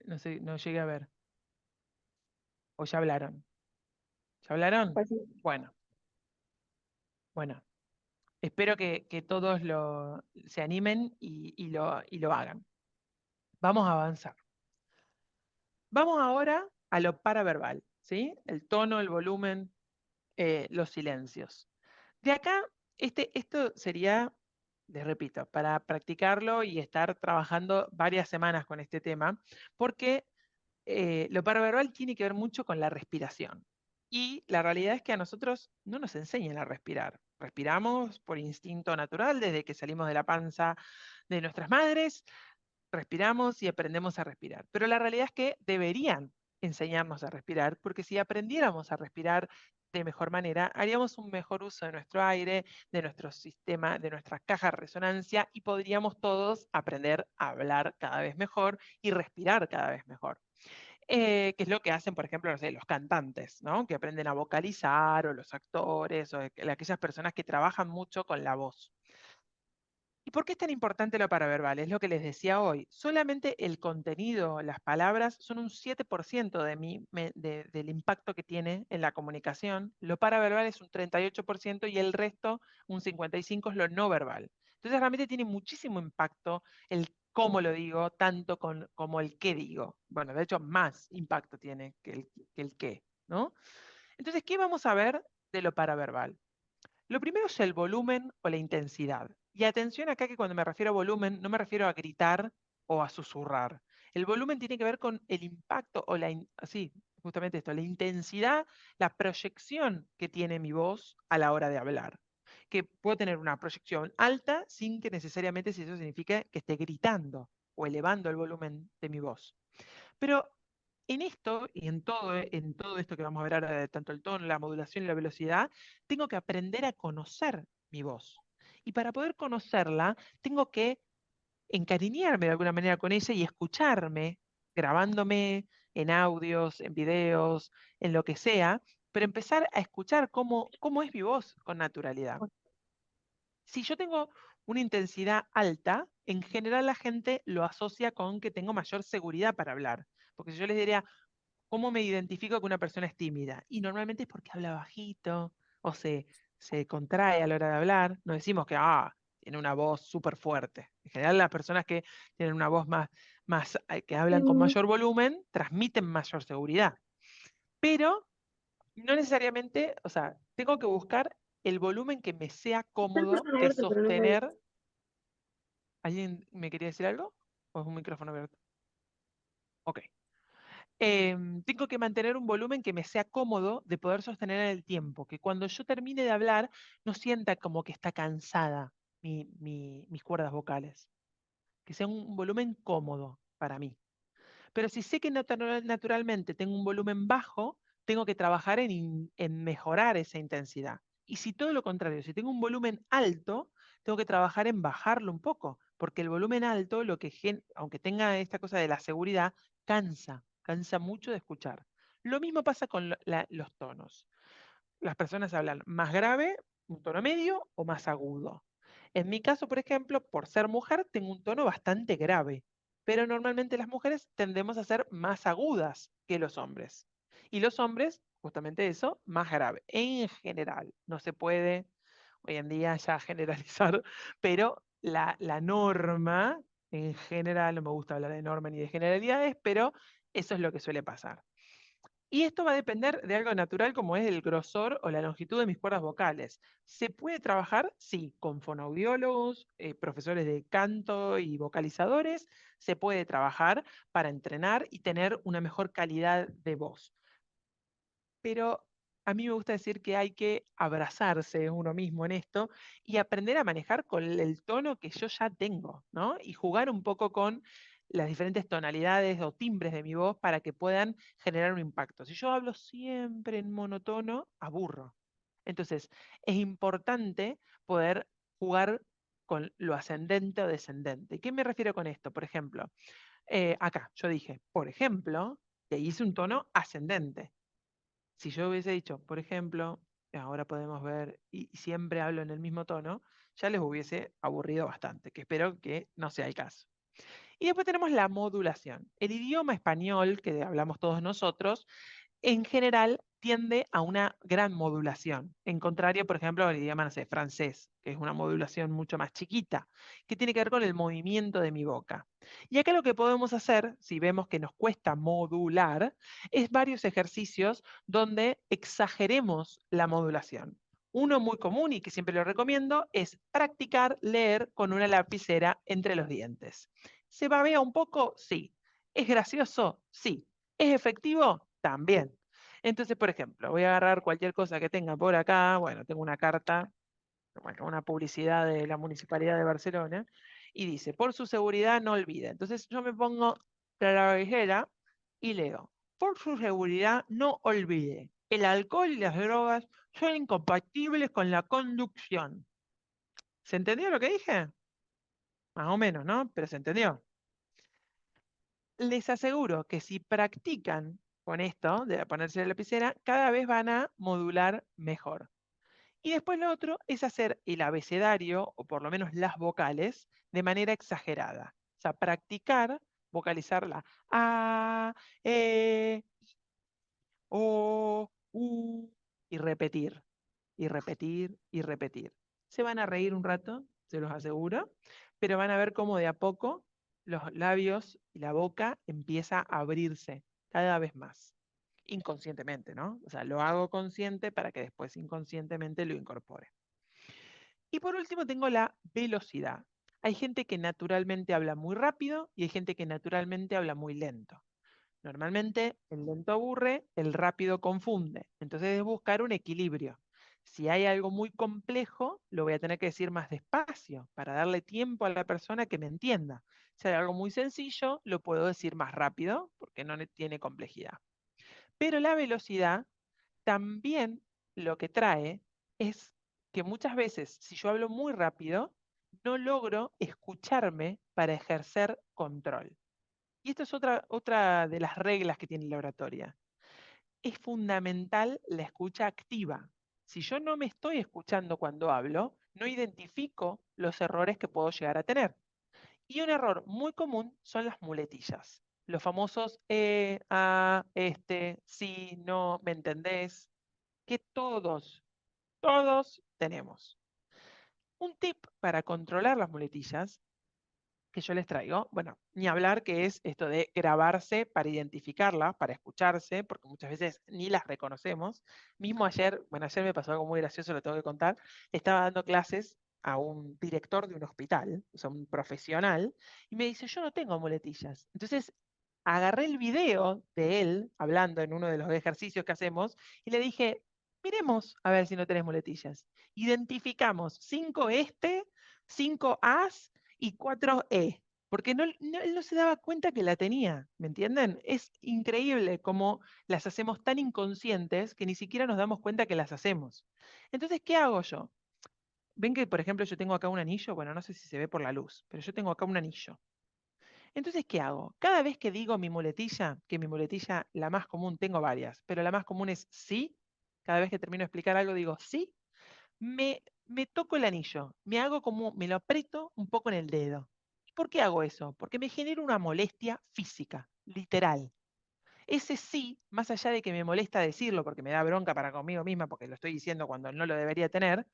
No sé, no llegué a ver. ¿O ya hablaron? ¿Ya hablaron? Pues sí. Bueno, bueno. Espero que todos se animen y lo hagan. Vamos a avanzar. Vamos ahora a lo paraverbal, ¿sí? El tono, el volumen, los silencios. De acá, esto sería, les repito, para practicarlo y estar trabajando varias semanas con este tema, porque lo paraverbal tiene que ver mucho con la respiración. Y la realidad es que a nosotros no nos enseñan a respirar. Respiramos por instinto natural desde que salimos de la panza de nuestras madres, respiramos y aprendemos a respirar. Pero la realidad es que deberían enseñarnos a respirar, porque si aprendiéramos a respirar de mejor manera, haríamos un mejor uso de nuestro aire, de nuestro sistema, de nuestras cajas de resonancia y podríamos todos aprender a hablar cada vez mejor y respirar cada vez mejor. Que es lo que hacen, por ejemplo, no sé, los cantantes, ¿no? Que aprenden a vocalizar, o los actores, o aquellas personas que trabajan mucho con la voz. ¿Y por qué es tan importante lo paraverbal? Es lo que les decía hoy. Solamente el contenido, las palabras, son un 7% del impacto que tiene en la comunicación. Lo paraverbal es un 38% y el resto, un 55%, es lo no verbal. Entonces realmente tiene muchísimo impacto el cómo lo digo, tanto como el qué digo. Bueno, de hecho, más impacto tiene que el qué, ¿no? Entonces, ¿qué vamos a ver de lo paraverbal? Lo primero es el volumen o la intensidad. Y atención acá que cuando me refiero a volumen, no me refiero a gritar o a susurrar. El volumen tiene que ver con el impacto o sí, justamente esto, la intensidad, la proyección que tiene mi voz a la hora de hablar. Que puedo tener una proyección alta sin que necesariamente si eso significa que esté gritando o elevando el volumen de mi voz. Pero en esto y en todo esto que vamos a ver ahora, de tanto el tono, la modulación y la velocidad, tengo que aprender a conocer mi voz. Y para poder conocerla, tengo que encariñarme de alguna manera con ella y escucharme, grabándome en audios, en videos, en lo que sea, pero empezar a escuchar cómo es mi voz con naturalidad. Si yo tengo una intensidad alta, en general la gente lo asocia con que tengo mayor seguridad para hablar. Porque si yo les diría, ¿cómo me identifico que una persona es tímida? Y normalmente es porque habla bajito o se contrae a la hora de hablar. No decimos que tiene una voz súper fuerte. En general las personas que tienen una voz que hablan con mayor volumen, transmiten mayor seguridad. Pero no necesariamente, o sea, tengo que buscar el volumen que me sea cómodo de sostener. ¿Alguien me quería decir algo? ¿O es un micrófono abierto? Ok. Tengo que mantener un volumen que me sea cómodo de poder sostener en el tiempo, que cuando yo termine de hablar no sienta como que está cansada mis cuerdas vocales, que sea un volumen cómodo para mí. Pero si sé que naturalmente tengo un volumen bajo, tengo que trabajar en mejorar esa intensidad. Y si todo lo contrario, si tengo un volumen alto, tengo que trabajar en bajarlo un poco, porque el volumen alto, aunque tenga esta cosa de la seguridad, cansa mucho de escuchar. Lo mismo pasa con los tonos. Las personas hablan más grave, un tono medio o más agudo. En mi caso, por ejemplo, por ser mujer, tengo un tono bastante grave, pero normalmente las mujeres tendemos a ser más agudas que los hombres. Y los hombres, justamente eso, más grave. En general, no se puede hoy en día ya generalizar, pero la norma, en general, no me gusta hablar de norma ni de generalidades, pero eso es lo que suele pasar. Y esto va a depender de algo natural como es el grosor o la longitud de mis cuerdas vocales. ¿Se puede trabajar? Sí, con fonoaudiólogos, profesores de canto y vocalizadores. Se puede trabajar para entrenar y tener una mejor calidad de voz. Pero a mí me gusta decir que hay que abrazarse uno mismo en esto y aprender a manejar con el tono que yo ya tengo, ¿no? Y jugar un poco con las diferentes tonalidades o timbres de mi voz para que puedan generar un impacto. Si yo hablo siempre en monotono, aburro. Entonces, es importante poder jugar con lo ascendente o descendente. ¿Qué me refiero con esto? Por ejemplo, acá yo dije, por ejemplo, que hice un tono ascendente. Si yo hubiese dicho, por ejemplo, ahora podemos ver, y siempre hablo en el mismo tono, ya les hubiese aburrido bastante, que espero que no sea el caso. Y después tenemos la modulación. El idioma español que hablamos todos nosotros en general tiende a una gran modulación, en contrario, por ejemplo, al idioma, no sé, francés, que es una modulación mucho más chiquita, que tiene que ver con el movimiento de mi boca. Y acá lo que podemos hacer, si vemos que nos cuesta modular, es varios ejercicios donde exageremos la modulación. Uno muy común y que siempre lo recomiendo es practicar leer con una lapicera entre los dientes. ¿Se babea un poco? Sí. ¿Es gracioso? Sí. ¿Es efectivo? También. Entonces, por ejemplo, voy a agarrar cualquier cosa que tenga por acá. Bueno, tengo una carta, bueno, una publicidad de la Municipalidad de Barcelona, y dice, por su seguridad no olvide. Entonces yo me pongo la ligera y leo, por su seguridad no olvide, el alcohol y las drogas son incompatibles con la conducción. ¿Se entendió lo que dije? Más o menos, ¿no? Pero se entendió. Les aseguro que si practican con esto, de ponerse la lapicera, cada vez van a modular mejor. Y después lo otro es hacer el abecedario, o por lo menos las vocales, de manera exagerada. O sea, practicar vocalizar la A, E, O, U, y repetir, y repetir, y repetir. Se van a reír un rato, se los aseguro, pero van a ver cómo de a poco los labios y la boca empieza a abrirse cada vez más. Inconscientemente, ¿no? O sea, lo hago consciente para que después inconscientemente lo incorpore. Y por último tengo la velocidad. Hay gente que naturalmente habla muy rápido y hay gente que naturalmente habla muy lento. Normalmente el lento aburre, el rápido confunde. Entonces es buscar un equilibrio. Si hay algo muy complejo, lo voy a tener que decir más despacio para darle tiempo a la persona que me entienda. Si hay algo muy sencillo, lo puedo decir más rápido porque no tiene complejidad. Pero la velocidad también lo que trae es que muchas veces, si yo hablo muy rápido, no logro escucharme para ejercer control. Y esto es otra de las reglas que tiene la oratoria. Es fundamental la escucha activa. Si yo no me estoy escuchando cuando hablo, no identifico los errores que puedo llegar a tener. Y un error muy común son las muletillas. Los famosos sí, no, ¿me entendés? Que todos tenemos. Un tip para controlar las muletillas que yo les traigo, bueno, ni hablar que es esto de grabarse para identificarlas, para escucharse, porque muchas veces ni las reconocemos. Mismo ayer, bueno, ayer me pasó algo muy gracioso, lo tengo que contar, estaba dando clases a un director de un hospital, o sea, un profesional, y me dice, yo no tengo muletillas. Entonces, agarré el video de él hablando en uno de los ejercicios que hacemos y le dije, miremos a ver si no tenés muletillas. Identificamos 5 5 as y 4 porque él no se daba cuenta que la tenía, ¿me entienden? Es increíble cómo las hacemos tan inconscientes que ni siquiera nos damos cuenta que las hacemos. Entonces, ¿qué hago yo? Ven que, por ejemplo, yo tengo acá un anillo, bueno, no sé si se ve por la luz, pero yo tengo acá un anillo. Entonces, ¿qué hago? Cada vez que digo mi muletilla, que mi muletilla, la más común, tengo varias, pero la más común es sí, cada vez que termino de explicar algo digo sí, me toco el anillo, me lo aprieto un poco en el dedo. ¿Por qué hago eso? Porque me genera una molestia física, literal. Ese sí, más allá de que me molesta decirlo porque me da bronca para conmigo misma porque lo estoy diciendo cuando no lo debería tener,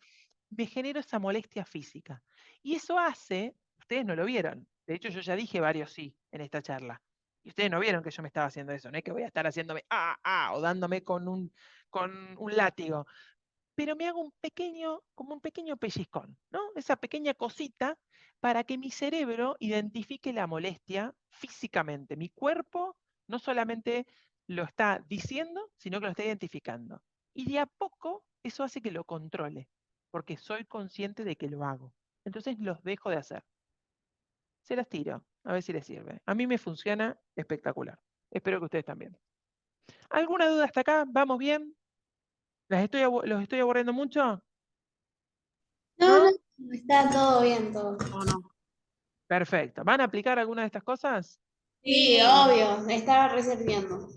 me genero esa molestia física. Y eso hace, ustedes no lo vieron, de hecho yo ya dije varios sí en esta charla, y ustedes no vieron que yo me estaba haciendo eso, no es que voy a estar haciéndome o dándome con un látigo, pero me hago como un pequeño pellizcón, ¿no? Esa pequeña cosita para que mi cerebro identifique la molestia físicamente. Mi cuerpo no solamente lo está diciendo, sino que lo está identificando. Y de a poco eso hace que lo controle, porque soy consciente de que lo hago. Entonces los dejo de hacer. Se las tiro, a ver si les sirve. A mí me funciona espectacular. Espero que ustedes también. ¿Alguna duda hasta acá? ¿Vamos bien? ¿Los estoy aburriendo mucho? No, ¿No? no, está todo bien, todo. ¿O no? Perfecto. ¿Van a aplicar alguna de estas cosas? Sí, obvio, estaba reservando.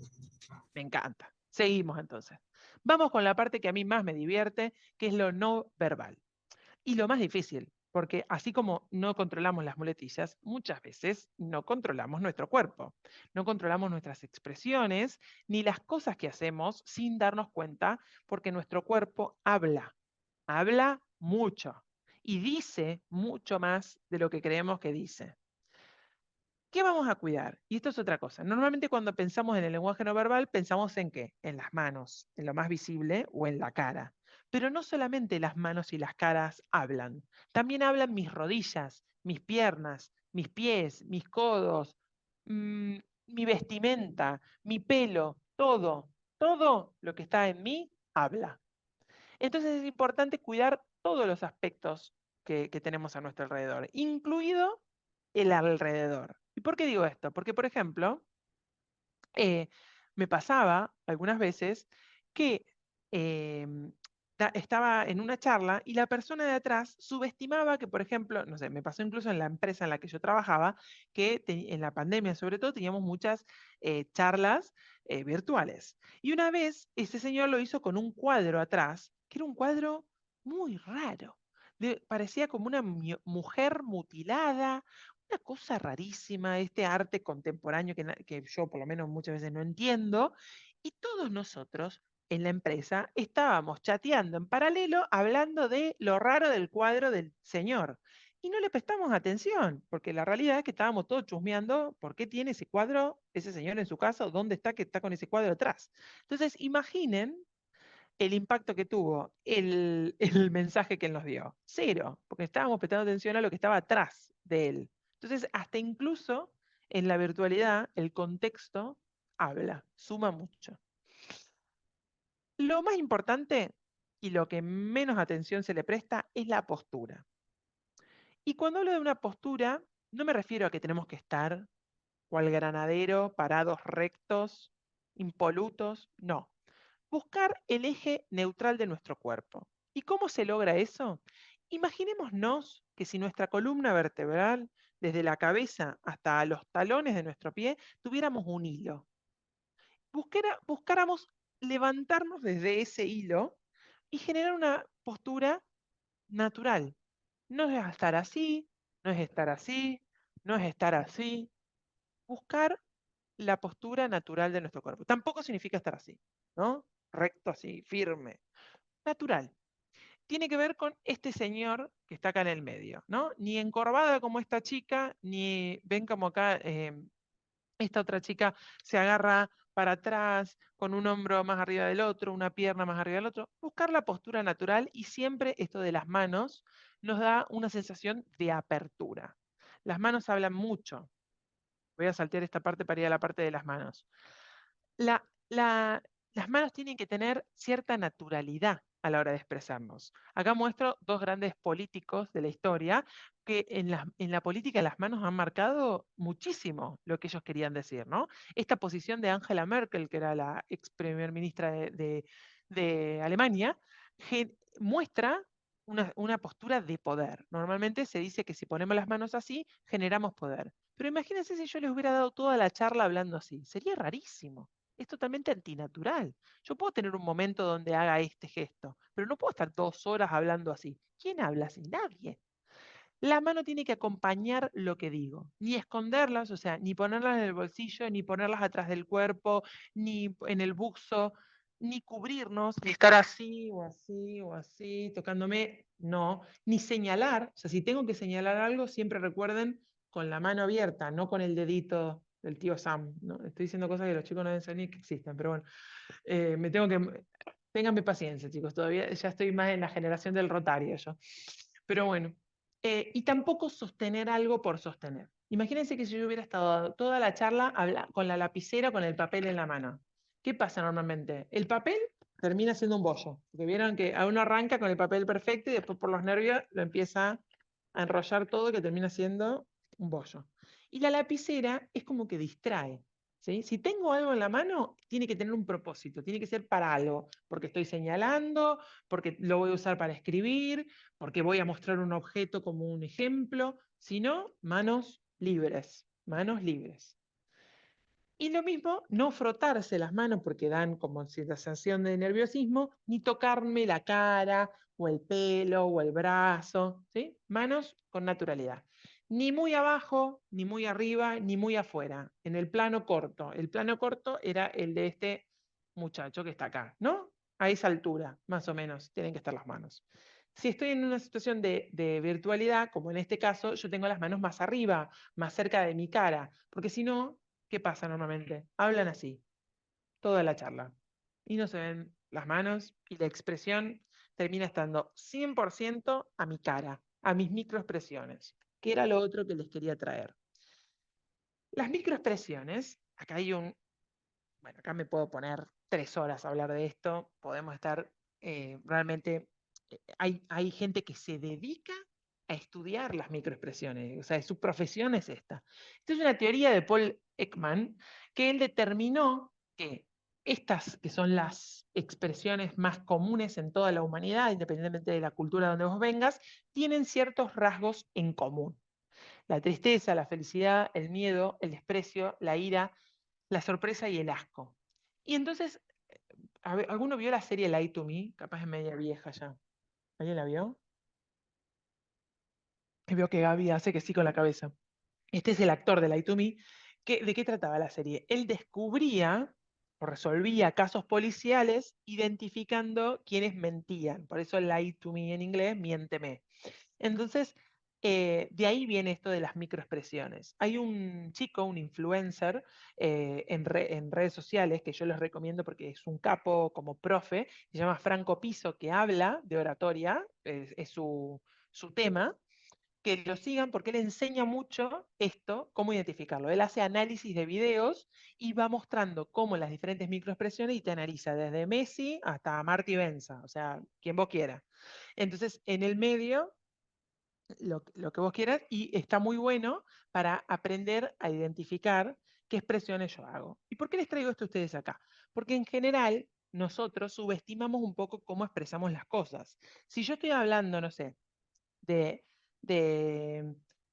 Me encanta. Seguimos entonces. Vamos con la parte que a mí más me divierte, que es lo no verbal. Y lo más difícil, porque así como no controlamos las muletillas, muchas veces no controlamos nuestro cuerpo, no controlamos nuestras expresiones, ni las cosas que hacemos sin darnos cuenta, porque nuestro cuerpo habla mucho y dice mucho más de lo que creemos que dice. ¿Qué vamos a cuidar? Y esto es otra cosa. Normalmente cuando pensamos en el lenguaje no verbal, pensamos en qué? En las manos, en lo más visible o en la cara. Pero no solamente las manos y las caras hablan, también hablan mis rodillas, mis piernas, mis pies, mis codos, mm, mi vestimenta, mi pelo, todo lo que está en mí habla. Entonces es importante cuidar todos los aspectos que tenemos a nuestro alrededor, incluido el alrededor. ¿Y por qué digo esto? Porque, por ejemplo, eh, me pasaba algunas veces que estaba en una charla y la persona de atrás subestimaba que, por ejemplo, no sé, me pasó incluso en la empresa en la que yo trabajaba, que en la pandemia sobre todo teníamos muchas charlas virtuales. Y una vez ese señor lo hizo con un cuadro atrás, que era un cuadro muy raro. Parecía como una mujer mutilada, una cosa rarísima, este arte contemporáneo que yo por lo menos muchas veces no entiendo, y todos nosotros en la empresa estábamos chateando en paralelo hablando de lo raro del cuadro del señor. Y no le prestamos atención, porque la realidad es que estábamos todos chusmeando por qué tiene ese cuadro, ese señor en su casa, o dónde está que está con ese cuadro atrás. Entonces, imaginen el impacto que tuvo el mensaje que él nos dio. Cero, porque estábamos prestando atención a lo que estaba atrás de él. Entonces, hasta incluso en la virtualidad, el contexto habla, suma mucho. Lo más importante y lo que menos atención se le presta es la postura. Y cuando hablo de una postura, no me refiero a que tenemos que estar cual granadero, parados rectos, impolutos, no. Buscar el eje neutral de nuestro cuerpo. ¿Y cómo se logra eso? Imaginémonos que si nuestra columna vertebral, desde la cabeza hasta los talones de nuestro pie, tuviéramos un hilo. Buscáramos levantarnos desde ese hilo y generar una postura natural. No es estar así, no es estar así, no es estar así, buscar la postura natural de nuestro cuerpo. Tampoco significa estar así, ¿no? Recto así, firme. Natural. Tiene que ver con este señor que está acá en el medio, ¿no? Ni encorvada como esta chica, ni ven como acá esta otra chica se agarra para atrás, con un hombro más arriba del otro, una pierna más arriba del otro. Buscar la postura natural y siempre esto de las manos nos da una sensación de apertura. Las manos hablan mucho. Voy a saltear esta parte para ir a la parte de las manos. La- la- las manos tienen que tener cierta naturalidad a la hora de expresarnos. Acá muestro dos grandes políticos de la historia que en la política las manos han marcado muchísimo lo que ellos querían decir, ¿no? Esta posición de Angela Merkel, que era la ex primer ministra de Alemania, muestra una postura de poder. Normalmente se dice que si ponemos las manos así, generamos poder. Pero imagínense si yo les hubiera dado toda la charla hablando así. Sería rarísimo. Es totalmente antinatural. Yo puedo tener un momento donde haga este gesto, pero no puedo estar 2 horas hablando así. ¿Quién habla así? Nadie. La mano tiene que acompañar lo que digo, ni esconderlas, o sea, ni ponerlas en el bolsillo, ni ponerlas atrás del cuerpo, ni en el buzo, ni cubrirnos, ni estar así o así o así, tocándome, no, ni señalar, o sea, si tengo que señalar algo, siempre recuerden con la mano abierta, no con el dedito del tío Sam, ¿no? Estoy diciendo cosas que los chicos no deben saber ni que existen, pero bueno, me tengo que, ténganme paciencia, chicos, todavía ya estoy más en la generación del rotario yo. Pero bueno, y tampoco sostener algo por sostener. Imagínense que si yo hubiera estado toda la charla con la lapicera, con el papel en la mano. ¿Qué pasa normalmente? El papel termina siendo un bollo. Porque vieron que a uno arranca con el papel perfecto y después por los nervios lo empieza a enrollar todo que termina siendo un bollo. Y la lapicera es como que distrae. ¿Sí? Si tengo algo en la mano, tiene que tener un propósito, tiene que ser para algo, porque estoy señalando, porque lo voy a usar para escribir, porque voy a mostrar un objeto como un ejemplo, sino manos libres, manos libres. Y lo mismo, no frotarse las manos porque dan como sensación de nerviosismo, ni tocarme la cara o el pelo o el brazo, ¿sí? Manos con naturalidad. Ni muy abajo, ni muy arriba, ni muy afuera, en el plano corto. El plano corto era el de este muchacho que está acá, ¿no? A esa altura, más o menos, tienen que estar las manos. Si estoy en una situación de virtualidad, como en este caso, yo tengo las manos más arriba, más cerca de mi cara, porque si no, ¿qué pasa normalmente? Hablan así, toda la charla, y no se ven las manos y la expresión termina estando 100% a mi cara, a mis microexpresiones, que era lo otro que les quería traer. Las microexpresiones, acá hay bueno, acá me puedo poner 3 horas a hablar de esto, podemos estar realmente, hay gente que se dedica a estudiar las microexpresiones, o sea, su profesión es esta. Esta es una teoría de Paul Ekman, que él determinó que estas, que son las expresiones más comunes en toda la humanidad, independientemente de la cultura donde vos vengas, tienen ciertos rasgos en común. La tristeza, la felicidad, el miedo, el desprecio, la ira, la sorpresa y el asco. Y entonces, ¿alguno vio la serie Lie to Me? Capaz es media vieja ya. ¿Alguien la vio? Y veo que Gaby hace que sí con la cabeza. Este es el actor de Lie to Me. ¿De qué trataba la serie? Él descubría o resolvía casos policiales identificando quienes mentían. Por eso Lie to Me en inglés, miénteme. Entonces, de ahí viene esto de las microexpresiones. Hay un chico, un influencer en redes sociales que yo les recomiendo porque es un capo como profe, se llama Franco Piso, que habla de oratoria, es su tema, que lo sigan porque él enseña mucho esto, cómo identificarlo. Él hace análisis de videos y va mostrando cómo las diferentes microexpresiones y te analiza desde Messi hasta Marty Benza, o sea, quien vos quieras. Entonces, en el medio lo que vos quieras y está muy bueno para aprender a identificar qué expresiones yo hago. ¿Y por qué les traigo esto a ustedes acá? Porque en general nosotros subestimamos un poco cómo expresamos las cosas. Si yo estoy hablando, no sé, de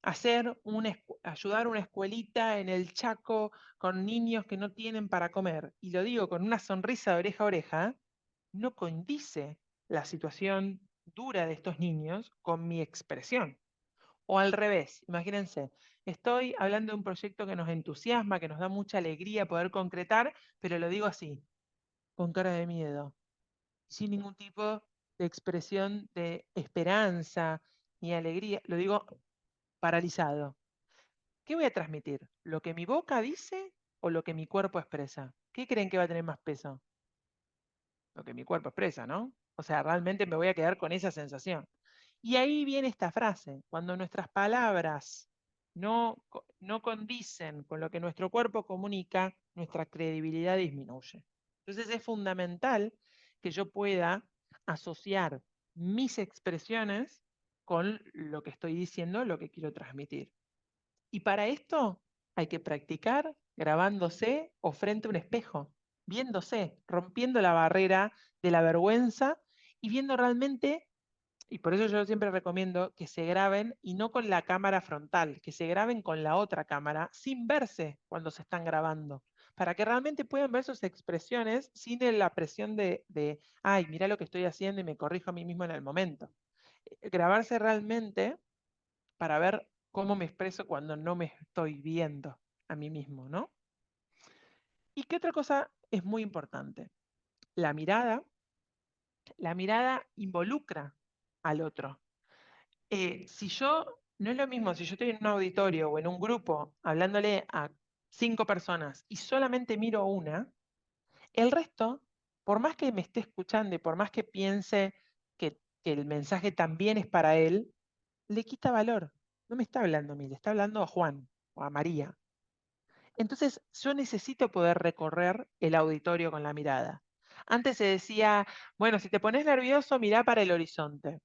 ayudar a una escuelita en el Chaco con niños que no tienen para comer, y lo digo con una sonrisa de oreja a oreja, no condice la situación dura de estos niños con mi expresión. O al revés, imagínense, Estoy hablando de un proyecto que nos entusiasma, que nos da mucha alegría poder concretar, pero lo digo así, con cara de miedo, sin ningún tipo de expresión de esperanza ni alegría. Lo digo paralizado. ¿Qué voy a transmitir? ¿Lo que mi boca dice o lo que mi cuerpo expresa? ¿Qué creen que va a tener más peso? Lo que mi cuerpo expresa, ¿no? O sea, realmente me voy a quedar con esa sensación. Y ahí viene esta frase, cuando nuestras palabras no condicen con lo que nuestro cuerpo comunica, nuestra credibilidad disminuye. Entonces es fundamental que yo pueda asociar mis expresiones con lo que estoy diciendo, lo que quiero transmitir. Y para esto hay que practicar grabándose o frente a un espejo, viéndose, rompiendo la barrera de la vergüenza y viendo realmente, y por eso yo siempre recomiendo que se graben y no con la cámara frontal, que se graben con la otra cámara sin verse cuando se están grabando, para que realmente puedan ver sus expresiones sin la presión ay, mira lo que estoy haciendo y me corrijo a mí mismo en el momento. Grabarse realmente para ver cómo me expreso cuando no me estoy viendo a mí mismo, ¿no? ¿Y qué otra cosa es muy importante? La mirada involucra al otro. Si yo, no es lo mismo si yo estoy en un auditorio o en un grupo hablándole a 5 personas y solamente miro una, el resto, por más que me esté escuchando y por más que piense que el mensaje también es para él, le quita valor. No me está hablando a mí, le está hablando a Juan o a María. Entonces, yo necesito poder recorrer el auditorio con la mirada. Antes se decía, bueno, si te pones nervioso, mirá para el horizonte.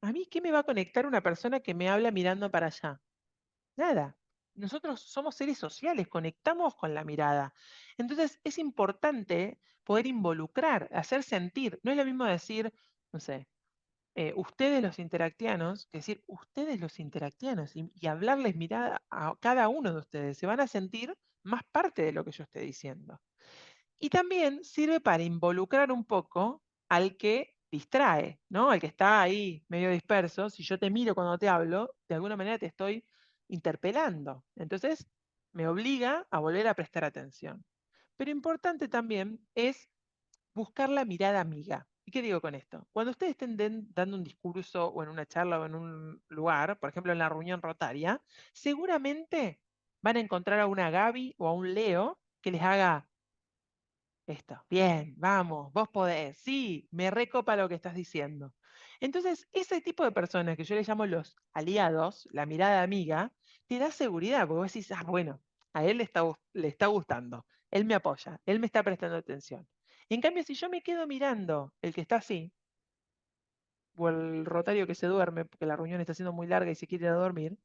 ¿A mí qué me va a conectar una persona que me habla mirando para allá? Nada. Nosotros somos seres sociales, conectamos con la mirada. Entonces, es importante poder involucrar, hacer sentir. No es lo mismo decir, no sé, ustedes los interactianos, que decir ustedes los interactianos y hablarles mirada a cada uno de ustedes. Se van a sentir más parte de lo que yo esté diciendo. Y también sirve para involucrar un poco al que distrae, ¿no? Al que está ahí medio disperso. Si yo te miro cuando te hablo, de alguna manera te estoy interpelando. Entonces, me obliga a volver a prestar atención. Pero importante también es buscar la mirada amiga. ¿Y qué digo con esto? Cuando ustedes estén dando un discurso o en una charla o en un lugar, por ejemplo en la reunión rotaria, seguramente van a encontrar a una Gaby o a un Leo que les haga esto. Bien, vamos, vos podés. Sí, me recopa lo que estás diciendo. Entonces, ese tipo de personas que yo les llamo los aliados, la mirada amiga, te da seguridad, porque vos decís, bueno, a él le está gustando, él me apoya, él me está prestando atención. En cambio, si yo me quedo mirando el que está así, o el rotario que se duerme, porque la reunión está siendo muy larga y se quiere ir a dormir,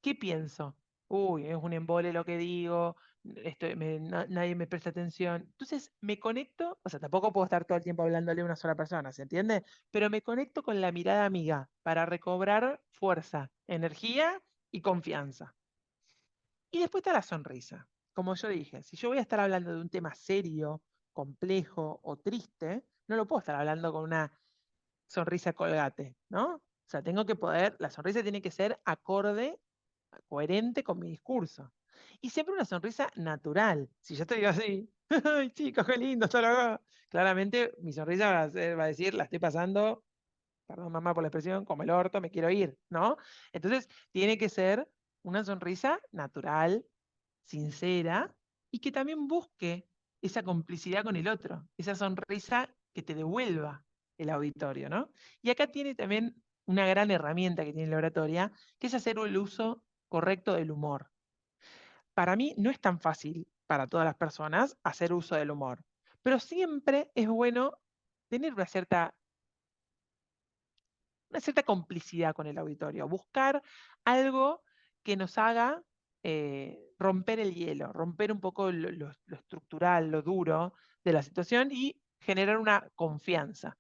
¿qué pienso? Uy, es un embole lo que digo, nadie me presta atención. Entonces me conecto, o sea, tampoco puedo estar todo el tiempo hablándole a una sola persona, ¿se entiende? Pero me conecto con la mirada amiga para recobrar fuerza, energía y confianza. Y después está la sonrisa. Como yo dije, si yo voy a estar hablando de un tema serio, complejo o triste, no lo puedo estar hablando con una sonrisa colgate, ¿no? O sea, tengo que poder, la sonrisa tiene que ser acorde, coherente con mi discurso. Y siempre una sonrisa natural. Si yo estoy así, ¡ay, chicos, qué lindo está acá! Claramente mi sonrisa va a decir, la estoy pasando, perdón mamá por la expresión, como el orto, me quiero ir, ¿no? Entonces, tiene que ser una sonrisa natural, sincera, y que también busque esa complicidad con el otro, esa sonrisa que te devuelva el auditorio, ¿no? Y acá tiene también una gran herramienta que tiene la oratoria, que es hacer el uso correcto del humor. Para mí no es tan fácil para todas las personas hacer uso del humor, pero siempre es bueno tener una cierta complicidad con el auditorio, buscar algo que nos haga romper el hielo, romper un poco lo estructural, lo duro de la situación y generar una confianza.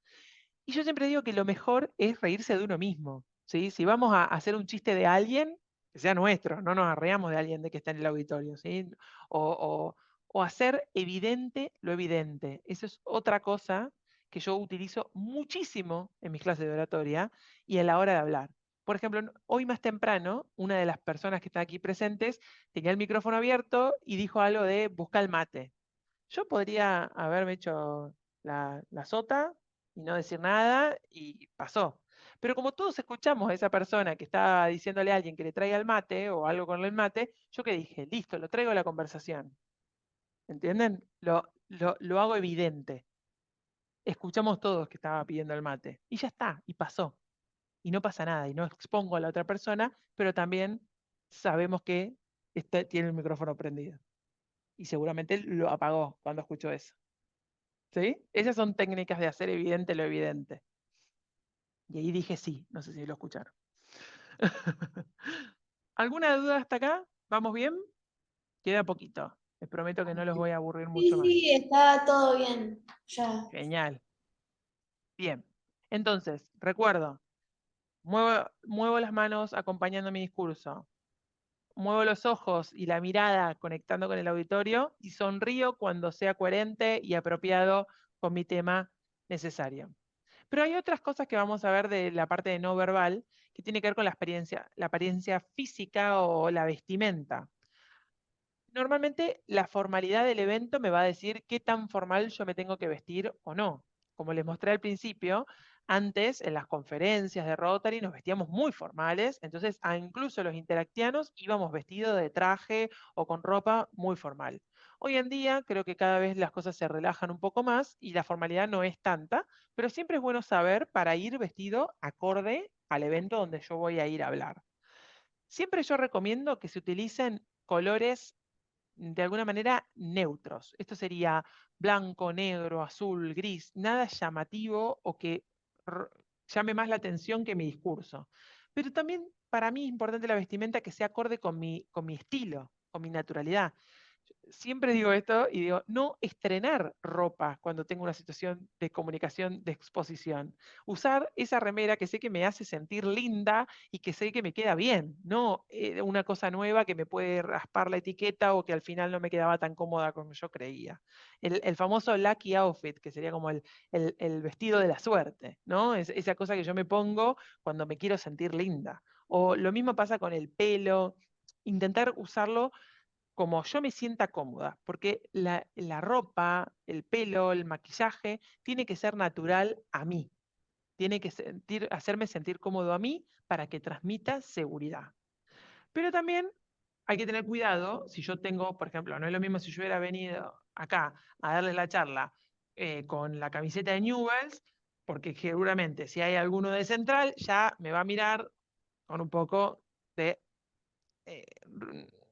Y yo siempre digo que lo mejor es reírse de uno mismo, ¿sí? Si vamos a hacer un chiste de alguien, que sea nuestro, no nos arreamos de alguien de que está en el auditorio, ¿sí? O hacer evidente lo evidente. Eso es otra cosa que yo utilizo muchísimo en mis clases de oratoria y a la hora de hablar. Por ejemplo, hoy más temprano, una de las personas que está aquí presentes tenía el micrófono abierto y dijo algo de busca el mate. Yo podría haberme hecho la sota y no decir nada y pasó. Pero como todos escuchamos a esa persona que estaba diciéndole a alguien que le traiga el mate o algo con el mate, yo que dije, listo, lo traigo a la conversación. ¿Entienden? Lo hago evidente. Escuchamos todos que estaba pidiendo el mate. Y ya está, y pasó. Y no pasa nada, y no expongo a la otra persona, pero también sabemos que tiene el micrófono prendido. Y seguramente lo apagó cuando escuchó eso. ¿Sí? Esas son técnicas de hacer evidente lo evidente. Y ahí dije sí, no sé si lo escucharon. ¿Alguna duda hasta acá? ¿Vamos bien? Queda poquito. Les prometo que no los voy a aburrir mucho Sí, más. sí, está todo bien. Ya. Genial. Bien. Entonces, recuerdo, muevo las manos acompañando mi discurso. Muevo los ojos y la mirada conectando con el auditorio y sonrío cuando sea coherente y apropiado con mi tema necesario. Pero hay otras cosas que vamos a ver de la parte de no verbal que tiene que ver con la apariencia física o la vestimenta. Normalmente la formalidad del evento me va a decir qué tan formal yo me tengo que vestir o no. Como les mostré al principio, antes en las conferencias de Rotary nos vestíamos muy formales, entonces incluso los interactianos íbamos vestidos de traje o con ropa muy formal. Hoy en día creo que cada vez las cosas se relajan un poco más y la formalidad no es tanta, pero siempre es bueno saber para ir vestido acorde al evento donde yo voy a ir a hablar. Siempre yo recomiendo que se utilicen colores de alguna manera neutros. Esto sería blanco, negro, azul, gris, nada llamativo o que llame más la atención que mi discurso. Pero también para mí es importante la vestimenta que sea acorde con mi estilo, con mi naturalidad. Siempre digo esto y digo, no estrenar ropa cuando tengo una situación de comunicación, de exposición. Usar esa remera que sé que me hace sentir linda y que sé que me queda bien, no una cosa nueva que me puede raspar la etiqueta o que al final no me quedaba tan cómoda como yo creía. El famoso lucky outfit, que sería como el vestido de la suerte, ¿no? Esa cosa que yo me pongo cuando me quiero sentir linda. O lo mismo pasa con el pelo, intentar usarlo como yo me sienta cómoda, porque la ropa, el pelo, el maquillaje, tiene que ser natural a mí, tiene que hacerme sentir cómodo a mí para que transmita seguridad. Pero también hay que tener cuidado, si yo tengo, por ejemplo, no es lo mismo si yo hubiera venido acá a darles la charla con la camiseta de Newells, porque seguramente si hay alguno de Central ya me va a mirar con un poco de eh,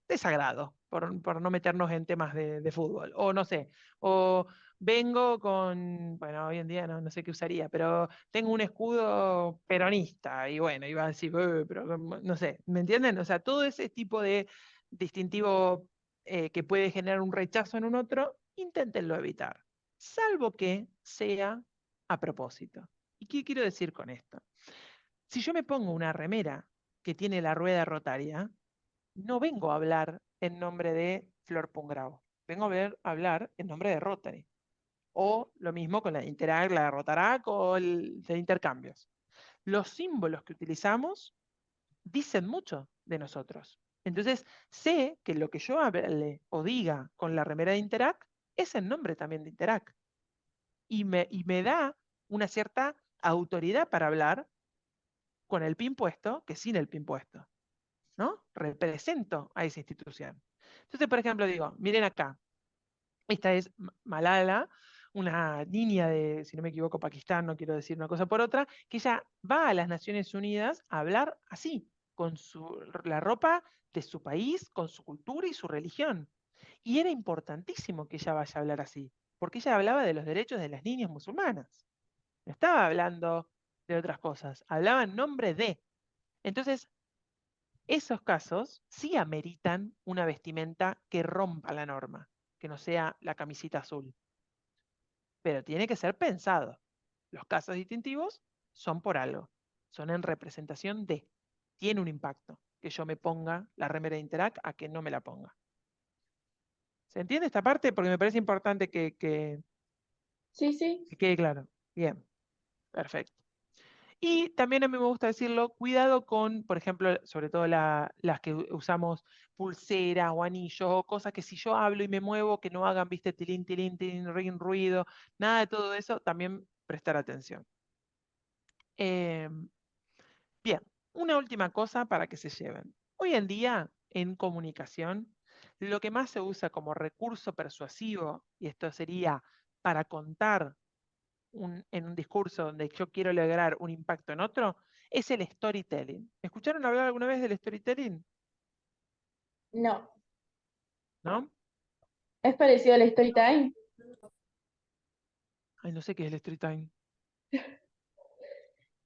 desagrado por no meternos en temas de fútbol. O no sé, o vengo con, bueno, hoy en día no sé qué usaría, pero tengo un escudo peronista y bueno, iba a decir, pero no sé, ¿me entienden? O sea, todo ese tipo de distintivo que puede generar un rechazo en un otro, inténtenlo evitar, salvo que sea a propósito. ¿Y qué quiero decir con esto? Si yo me pongo una remera que tiene la rueda rotaria, no vengo a hablar en nombre de Flor Pungrao, vengo a hablar en nombre de Rotary. O lo mismo con la de Interact, la de Rotarac o el de intercambios. Los símbolos que utilizamos dicen mucho de nosotros. Entonces, sé que lo que yo hable o diga con la remera de Interact es en nombre también de Interact. Y me da una cierta autoridad para hablar con el pin puesto que sin el pin puesto. ¿No? Represento a esa institución. Entonces, por ejemplo, digo, miren acá, esta es Malala, una niña de, si no me equivoco, Pakistán, no quiero decir una cosa por otra, que ella va a las Naciones Unidas a hablar así, con la ropa de su país, con su cultura y su religión. Y era importantísimo que ella vaya a hablar así, porque ella hablaba de los derechos de las niñas musulmanas. No estaba hablando de otras cosas, hablaba en nombre de. Entonces, esos casos sí ameritan una vestimenta que rompa la norma, que no sea la camisita azul. Pero tiene que ser pensado. Los casos distintivos son por algo, son en representación de. Tiene un impacto que yo me ponga la remera de Interact a que no me la ponga. ¿Se entiende esta parte? Porque me parece importante Sí, sí. que quede claro. Bien, perfecto. Y también a mí me gusta decirlo, cuidado con, por ejemplo, sobre todo las que usamos pulseras o anillos o cosas que si yo hablo y me muevo, que no hagan, viste, tilín, tilín, tilín, rin, ruido, nada de todo eso, también prestar atención. Bien, una última cosa para que se lleven. Hoy en día, en comunicación, lo que más se usa como recurso persuasivo, y esto sería para contar en un discurso donde yo quiero lograr un impacto en otro, es el storytelling. ¿Escucharon hablar alguna vez del storytelling? No, ¿No? es parecido al story time. Ay, no sé qué es el storytelling. Es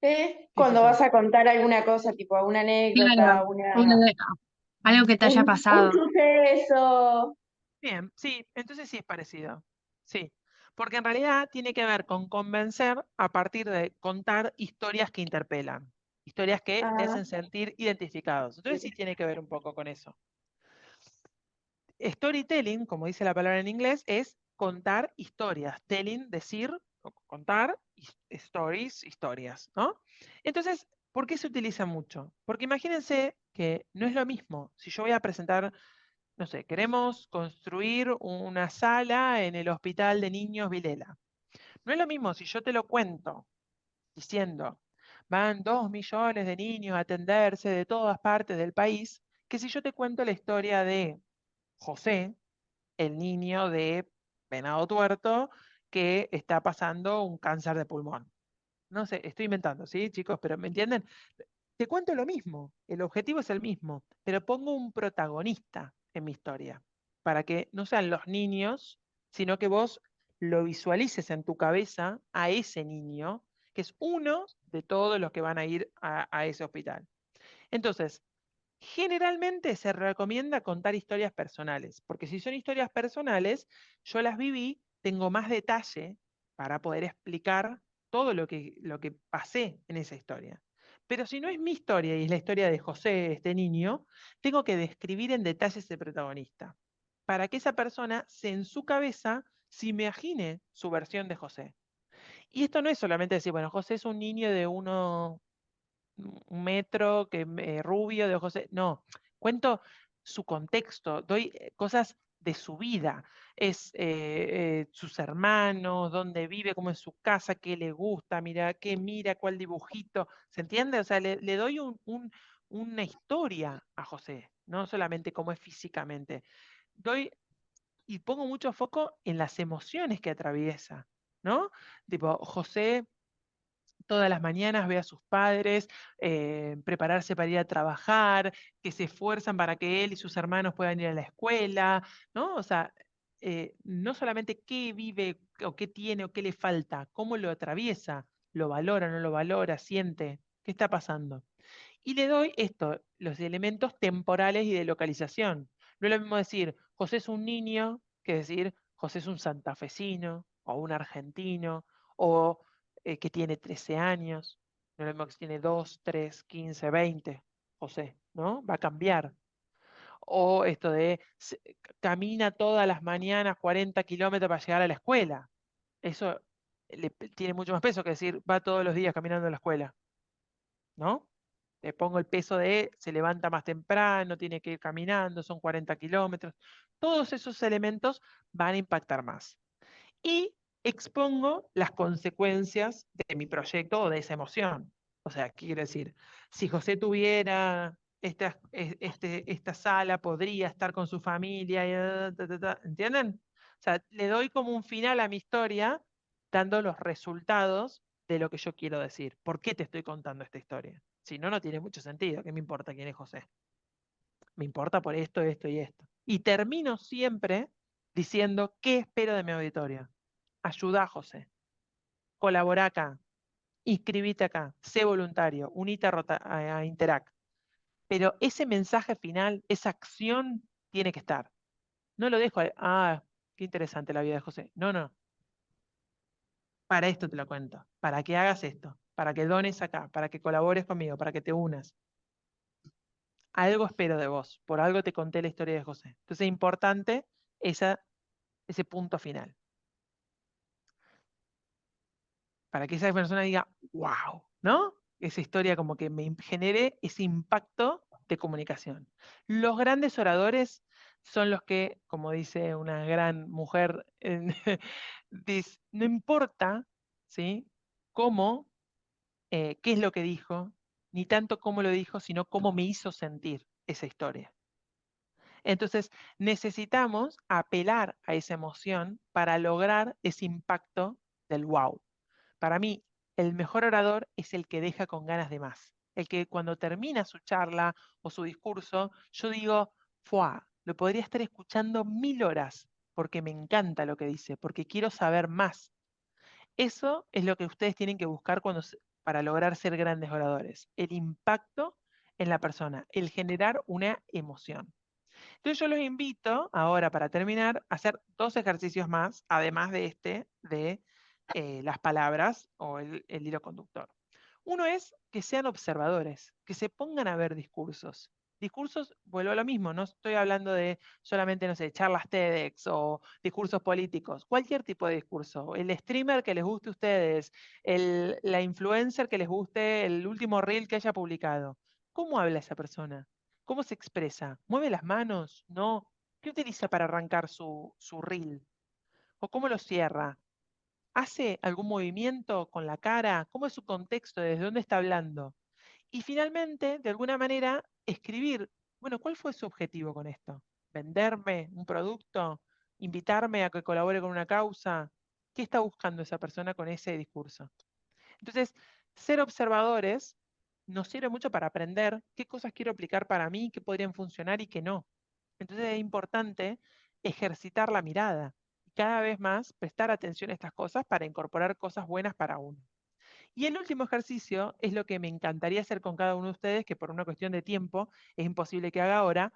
¿Qué es cuando eso? vas a contar alguna cosa, tipo una Claro, anécdota, algo que te haya un pasado. suceso. Bien, sí, entonces sí es parecido. Sí, porque en realidad tiene que ver con convencer a partir de contar historias que interpelan, historias que te Ah, hacen sentir identificados. Entonces sí tiene que ver un poco con eso. Storytelling, como dice la palabra en inglés, es contar historias. Telling, decir, contar, stories, historias, ¿no? Entonces, ¿por qué se utiliza mucho? Porque imagínense que no es lo mismo. Si yo voy a presentar, no sé, queremos construir una sala en el Hospital de Niños Vilela. No es lo mismo si yo te lo cuento diciendo, van 2 millones de niños a atenderse de todas partes del país, que si yo te cuento la historia de José, el niño de Venado Tuerto, que está pasando un cáncer de pulmón. No sé, estoy inventando, ¿sí, chicos? Pero ¿me entienden? Te cuento lo mismo, el objetivo es el mismo, pero pongo un protagonista en mi historia, para que no sean los niños, sino que vos lo visualices en tu cabeza a ese niño, que es uno de todos los que van a ir a ese hospital. Entonces, generalmente se recomienda contar historias personales, porque si son historias personales, yo las viví, tengo más detalle para poder explicar todo lo que pasé en esa historia. Pero si no es mi historia y es la historia de José, este niño, tengo que describir en detalle ese protagonista, para que esa persona en su cabeza se imagine su versión de José. Y esto no es solamente decir, bueno, José es un niño de 1 metro, que rubio, de ojos. No, cuento su contexto, doy cosas de su vida. Es sus hermanos, dónde vive, cómo es su casa, qué le gusta, mira, qué mira, cuál dibujito. ¿Se entiende? O sea, le doy una historia a José, no solamente cómo es físicamente. Doy y pongo mucho foco en las emociones que atraviesa, ¿no? Tipo, José todas las mañanas ve a sus padres prepararse para ir a trabajar, que se esfuerzan para que él y sus hermanos puedan ir a la escuela, ¿no? O sea, no solamente qué vive o qué tiene o qué le falta, cómo lo atraviesa, lo valora, no lo valora, siente, qué está pasando. Y le doy esto, los elementos temporales y de localización. No es lo mismo decir, José es un niño, que decir, José es un santafesino, o un argentino, o que tiene 13 años. No es lo mismo que si tiene 2, 3, 15, 20, José, ¿no? Va a cambiar. O esto de camina todas las mañanas 40 kilómetros para llegar a la escuela. Eso tiene mucho más peso que decir, va todos los días caminando a la escuela, ¿no? Le pongo el peso de se levanta más temprano, tiene que ir caminando, son 40 kilómetros. Todos esos elementos van a impactar más. Y expongo las consecuencias de mi proyecto o de esa emoción. O sea, ¿qué quiere decir? Si José tuviera esta sala, podría estar con su familia, ¿entienden? O sea, le doy como un final a mi historia, dando los resultados de lo que yo quiero decir. ¿Por qué te estoy contando esta historia? Si no, no tiene mucho sentido. ¿Qué me importa quién es José? Me importa por esto, esto y esto. Y termino siempre diciendo, ¿qué espero de mi auditorio? Ayuda, José. Colabora acá. Inscribite acá. Sé voluntario. Unite a Interact. Pero ese mensaje final, esa acción, tiene que estar. No lo dejo, qué interesante la vida de José. No, no. Para esto te lo cuento. Para que hagas esto. Para que dones acá. Para que colabores conmigo. Para que te unas. Algo espero de vos. Por algo te conté la historia de José. Entonces es importante ese punto final. Para que esa persona diga, wow, ¿no? esa historia como que me genere ese impacto de comunicación. Los grandes oradores son los que, como dice una gran mujer, no importa, ¿sí?, cómo, qué es lo que dijo, ni tanto cómo lo dijo, sino cómo me hizo sentir esa historia. Entonces, necesitamos apelar a esa emoción para lograr ese impacto del wow. Para mí, el mejor orador es el que deja con ganas de más. El que cuando termina su charla o su discurso, yo digo, ¡fua! Lo podría estar escuchando 1000 horas porque me encanta lo que dice, porque quiero saber más. Eso es lo que ustedes tienen que buscar para lograr ser grandes oradores. El impacto en la persona, el generar una emoción. Entonces yo los invito ahora, para terminar, a hacer 2 ejercicios más, además de de las palabras o el hilo conductor. Uno es que sean observadores, que se pongan a ver discursos. Discursos, vuelvo a lo mismo, no estoy hablando de solamente, no sé, charlas TEDx o discursos políticos, cualquier tipo de discurso. El streamer que les guste a ustedes, la influencer que les guste el último reel que haya publicado. ¿Cómo habla esa persona? ¿Cómo se expresa? ¿Mueve las manos? ¿No? ¿Qué utiliza para arrancar su reel? ¿O cómo lo cierra? ¿Hace algún movimiento con la cara? ¿Cómo es su contexto? ¿Desde dónde está hablando? Y finalmente, de alguna manera, escribir, bueno, ¿cuál fue su objetivo con esto? ¿Venderme un producto? ¿Invitarme a que colabore con una causa? ¿Qué está buscando esa persona con ese discurso? Entonces, ser observadores nos sirve mucho para aprender qué cosas quiero aplicar para mí, qué podrían funcionar y qué no. Entonces es importante ejercitar la mirada y cada vez más prestar atención a estas cosas para incorporar cosas buenas para uno. Y el último ejercicio es lo que me encantaría hacer con cada uno de ustedes, que por una cuestión de tiempo es imposible que haga ahora,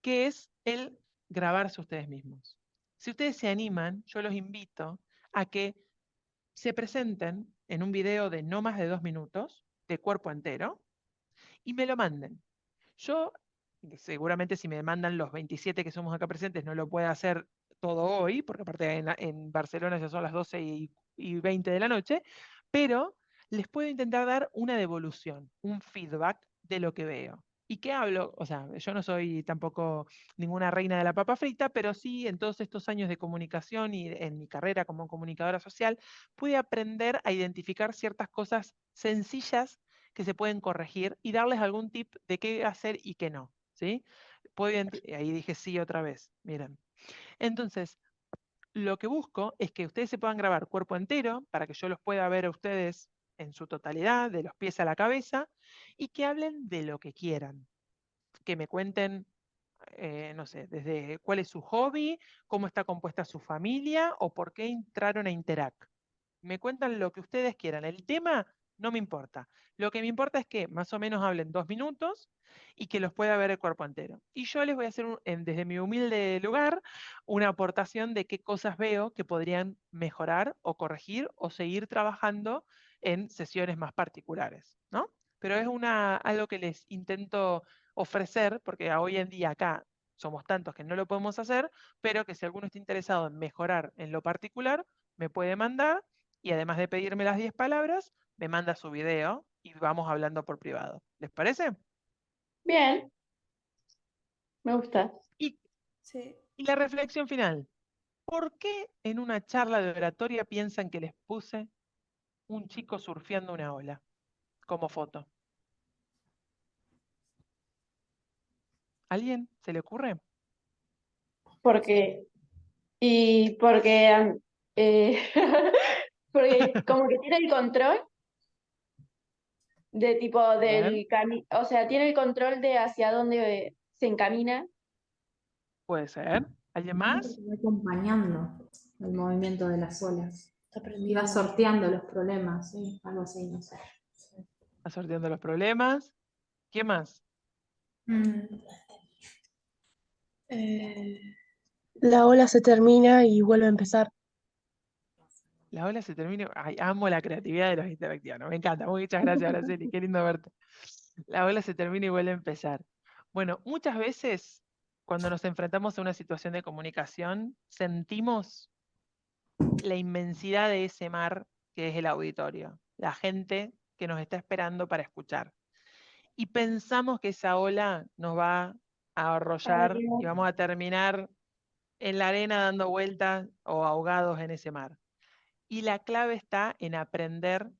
que es el grabarse ustedes mismos. Si ustedes se animan, yo los invito a que se presenten en un video de no más de 2 minutos, de cuerpo entero, y me lo manden. Yo, seguramente si me mandan los 27 que somos acá presentes, no lo puedo hacer todo hoy, porque aparte en Barcelona ya son las 12 y 20 de la noche, pero les puedo intentar dar una devolución, un feedback de lo que veo. ¿Y qué hablo? O sea, yo no soy tampoco ninguna reina de la papa frita, pero sí en todos estos años de comunicación y en mi carrera como comunicadora social, pude aprender a identificar ciertas cosas sencillas que se pueden corregir y darles algún tip de qué hacer y qué no, ¿sí? Ahí dije sí otra vez, miren. Entonces, lo que busco es que ustedes se puedan grabar cuerpo entero para que yo los pueda ver a ustedes en su totalidad, de los pies a la cabeza, y que hablen de lo que quieran. Que me cuenten, no sé, desde cuál es su hobby, cómo está compuesta su familia o por qué entraron a Interact. Me cuentan lo que ustedes quieran. El tema no me importa. Lo que me importa es que más o menos hablen 2 minutos y que los pueda ver el cuerpo entero. Y yo les voy a hacer, desde mi humilde lugar, una aportación de qué cosas veo que podrían mejorar o corregir o seguir trabajando en sesiones más particulares, ¿no? Pero es algo que les intento ofrecer, porque hoy en día acá somos tantos que no lo podemos hacer, pero que si alguno está interesado en mejorar en lo particular, me puede mandar y además de pedirme las 10 palabras, me manda su video y vamos hablando por privado. ¿Les parece? Bien, me gusta. Y, Sí. y la reflexión final. ¿Por qué en una charla de oratoria piensan que les puse un chico surfeando una ola como foto? ¿Alguien se le ocurre? Porque, y porque, porque como que tiene el control de tipo Bien, del camino, o sea, tiene el control de hacia dónde se encamina. puede ser. ¿Alguien más? Va acompañando el movimiento de las olas Está y va prendido. sorteando los problemas, ¿sí? Algo así, no sé. Está sorteando los problemas. ¿Qué más? La ola se termina y vuelve a empezar. La ola se termina. Ay, amo la creatividad de los interactivos. Me encanta. Muchas gracias, Araceli. Qué lindo verte. La ola se termina y vuelve a empezar. Bueno, muchas veces cuando nos enfrentamos a una situación de comunicación, sentimos la inmensidad de ese mar que es el auditorio. La gente que nos está esperando para escuchar. Y pensamos que esa ola nos va a arrollar y vamos a terminar en la arena dando vueltas o ahogados en ese mar. Y la clave está en aprender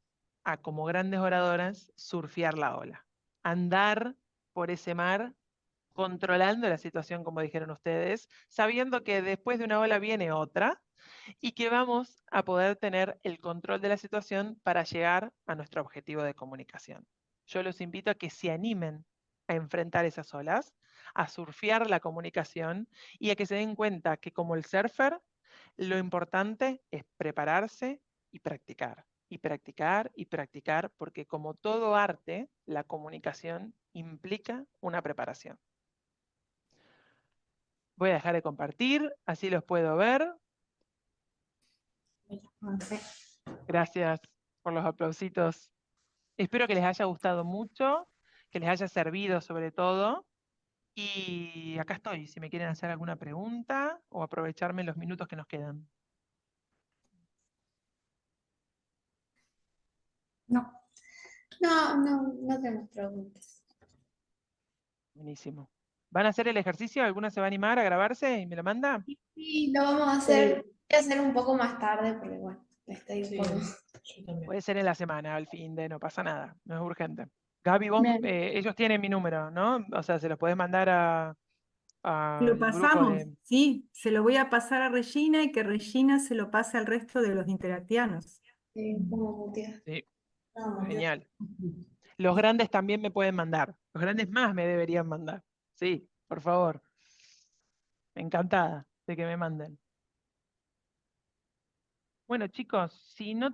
a, como grandes oradoras, surfear la ola. Andar por ese mar, controlando la situación, como dijeron ustedes, sabiendo que después de una ola viene otra, y que vamos a poder tener el control de la situación para llegar a nuestro objetivo de comunicación. Yo los invito a que se animen a enfrentar esas olas, a surfear la comunicación y a que se den cuenta que como el surfer, lo importante es prepararse y practicar, y practicar y practicar, porque como todo arte, la comunicación implica una preparación. Voy a dejar de compartir, así los puedo ver. Gracias por los aplausitos. Espero que les haya gustado mucho, que les haya servido sobre todo. Y acá estoy, si me quieren hacer alguna pregunta o aprovecharme los minutos que nos quedan. No tenemos preguntas. Buenísimo. ¿Van a hacer el ejercicio? ¿Alguna se va a animar a grabarse y me lo manda? Sí, lo vamos a hacer. Voy a hacer un poco más tarde porque, bueno, estoy Sí, un poco... yo también. Puede ser en la semana, al fin de, no pasa nada, no es urgente. Gaby, vos, Bien. ellos tienen mi número, ¿no? O sea, se los podés mandar Lo al grupo pasamos, de... sí, se lo voy a pasar a Regina y que Regina se lo pase al resto de los interactianos. Sí, como mutear. Sí, No, mutear. genial. Los grandes también me pueden mandar. Los grandes más me deberían mandar. Sí, por favor. Encantada de que me manden. Bueno, chicos, si no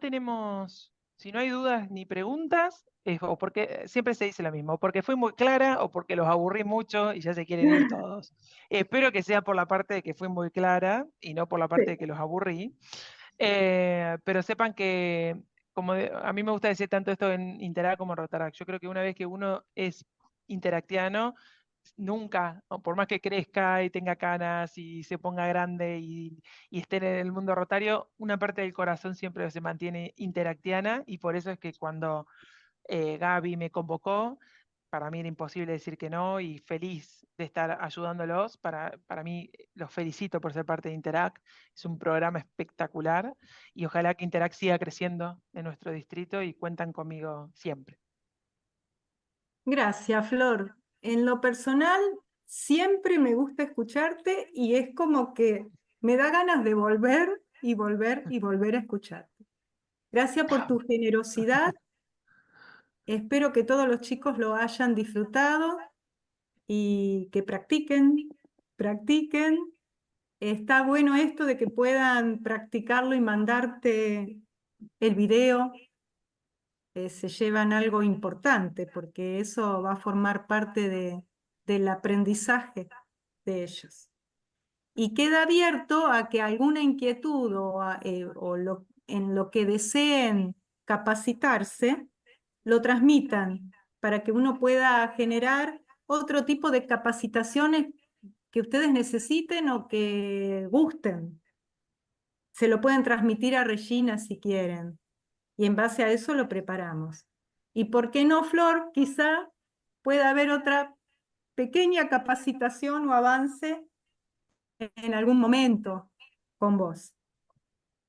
hay dudas ni preguntas, o porque siempre se dice lo mismo, o porque fui muy clara o porque los aburrí mucho y ya se quieren ir todos. Espero que sea por la parte de que fui muy clara y no por la parte de que los aburrí. Pero sepan que, a mí me gusta decir tanto esto en Interact como en Rotaract, yo creo que una vez que uno es interactiano, nunca, o por más que crezca y tenga canas y se ponga grande y esté en el mundo rotario, una parte del corazón siempre se mantiene interactiana, y por eso es que cuando Gaby me convocó, para mí era imposible decir que no, y feliz de estar ayudándolos. Para mí, los felicito por ser parte de Interact. Es un programa espectacular y ojalá que Interact siga creciendo en nuestro distrito, y cuentan conmigo siempre. Gracias, Flor. En lo personal, siempre me gusta escucharte y es como que me da ganas de volver y volver y volver a escucharte. Gracias por tu generosidad. Espero que todos los chicos lo hayan disfrutado y que practiquen. Está bueno esto de que puedan practicarlo y mandarte el video. Se llevan algo importante porque eso va a formar parte del aprendizaje de ellos. Y queda abierto a que alguna inquietud en lo que deseen capacitarse, lo transmitan para que uno pueda generar otro tipo de capacitaciones que ustedes necesiten o que gusten. Se lo pueden transmitir a Regina si quieren. Y en base a eso lo preparamos. ¿Y por qué no, Flor? Quizá pueda haber otra pequeña capacitación o avance en algún momento con vos.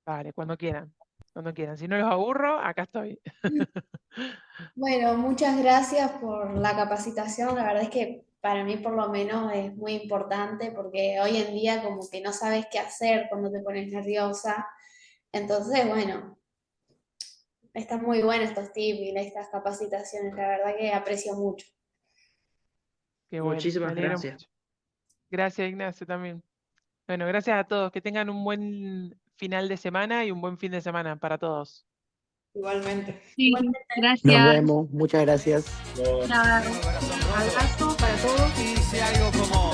Vale, cuando quieran. Cuando quieran. Si no los aburro, acá estoy. Bueno, muchas gracias por la capacitación. La verdad es que para mí por lo menos es muy importante porque hoy en día como que no sabes qué hacer cuando te pones nerviosa. Entonces, bueno, están muy buenos estos tips y estas capacitaciones. La verdad que aprecio mucho. Qué bueno, Muchísimas me alegro gracias. mucho. Gracias, Ignacio, también. Bueno, gracias a todos. Que tengan un buen final de semana y un buen fin de semana para todos. Igualmente. Sí, Nos gracias. vemos. Muchas gracias. Chao. Abrazo para todos. Dice algo como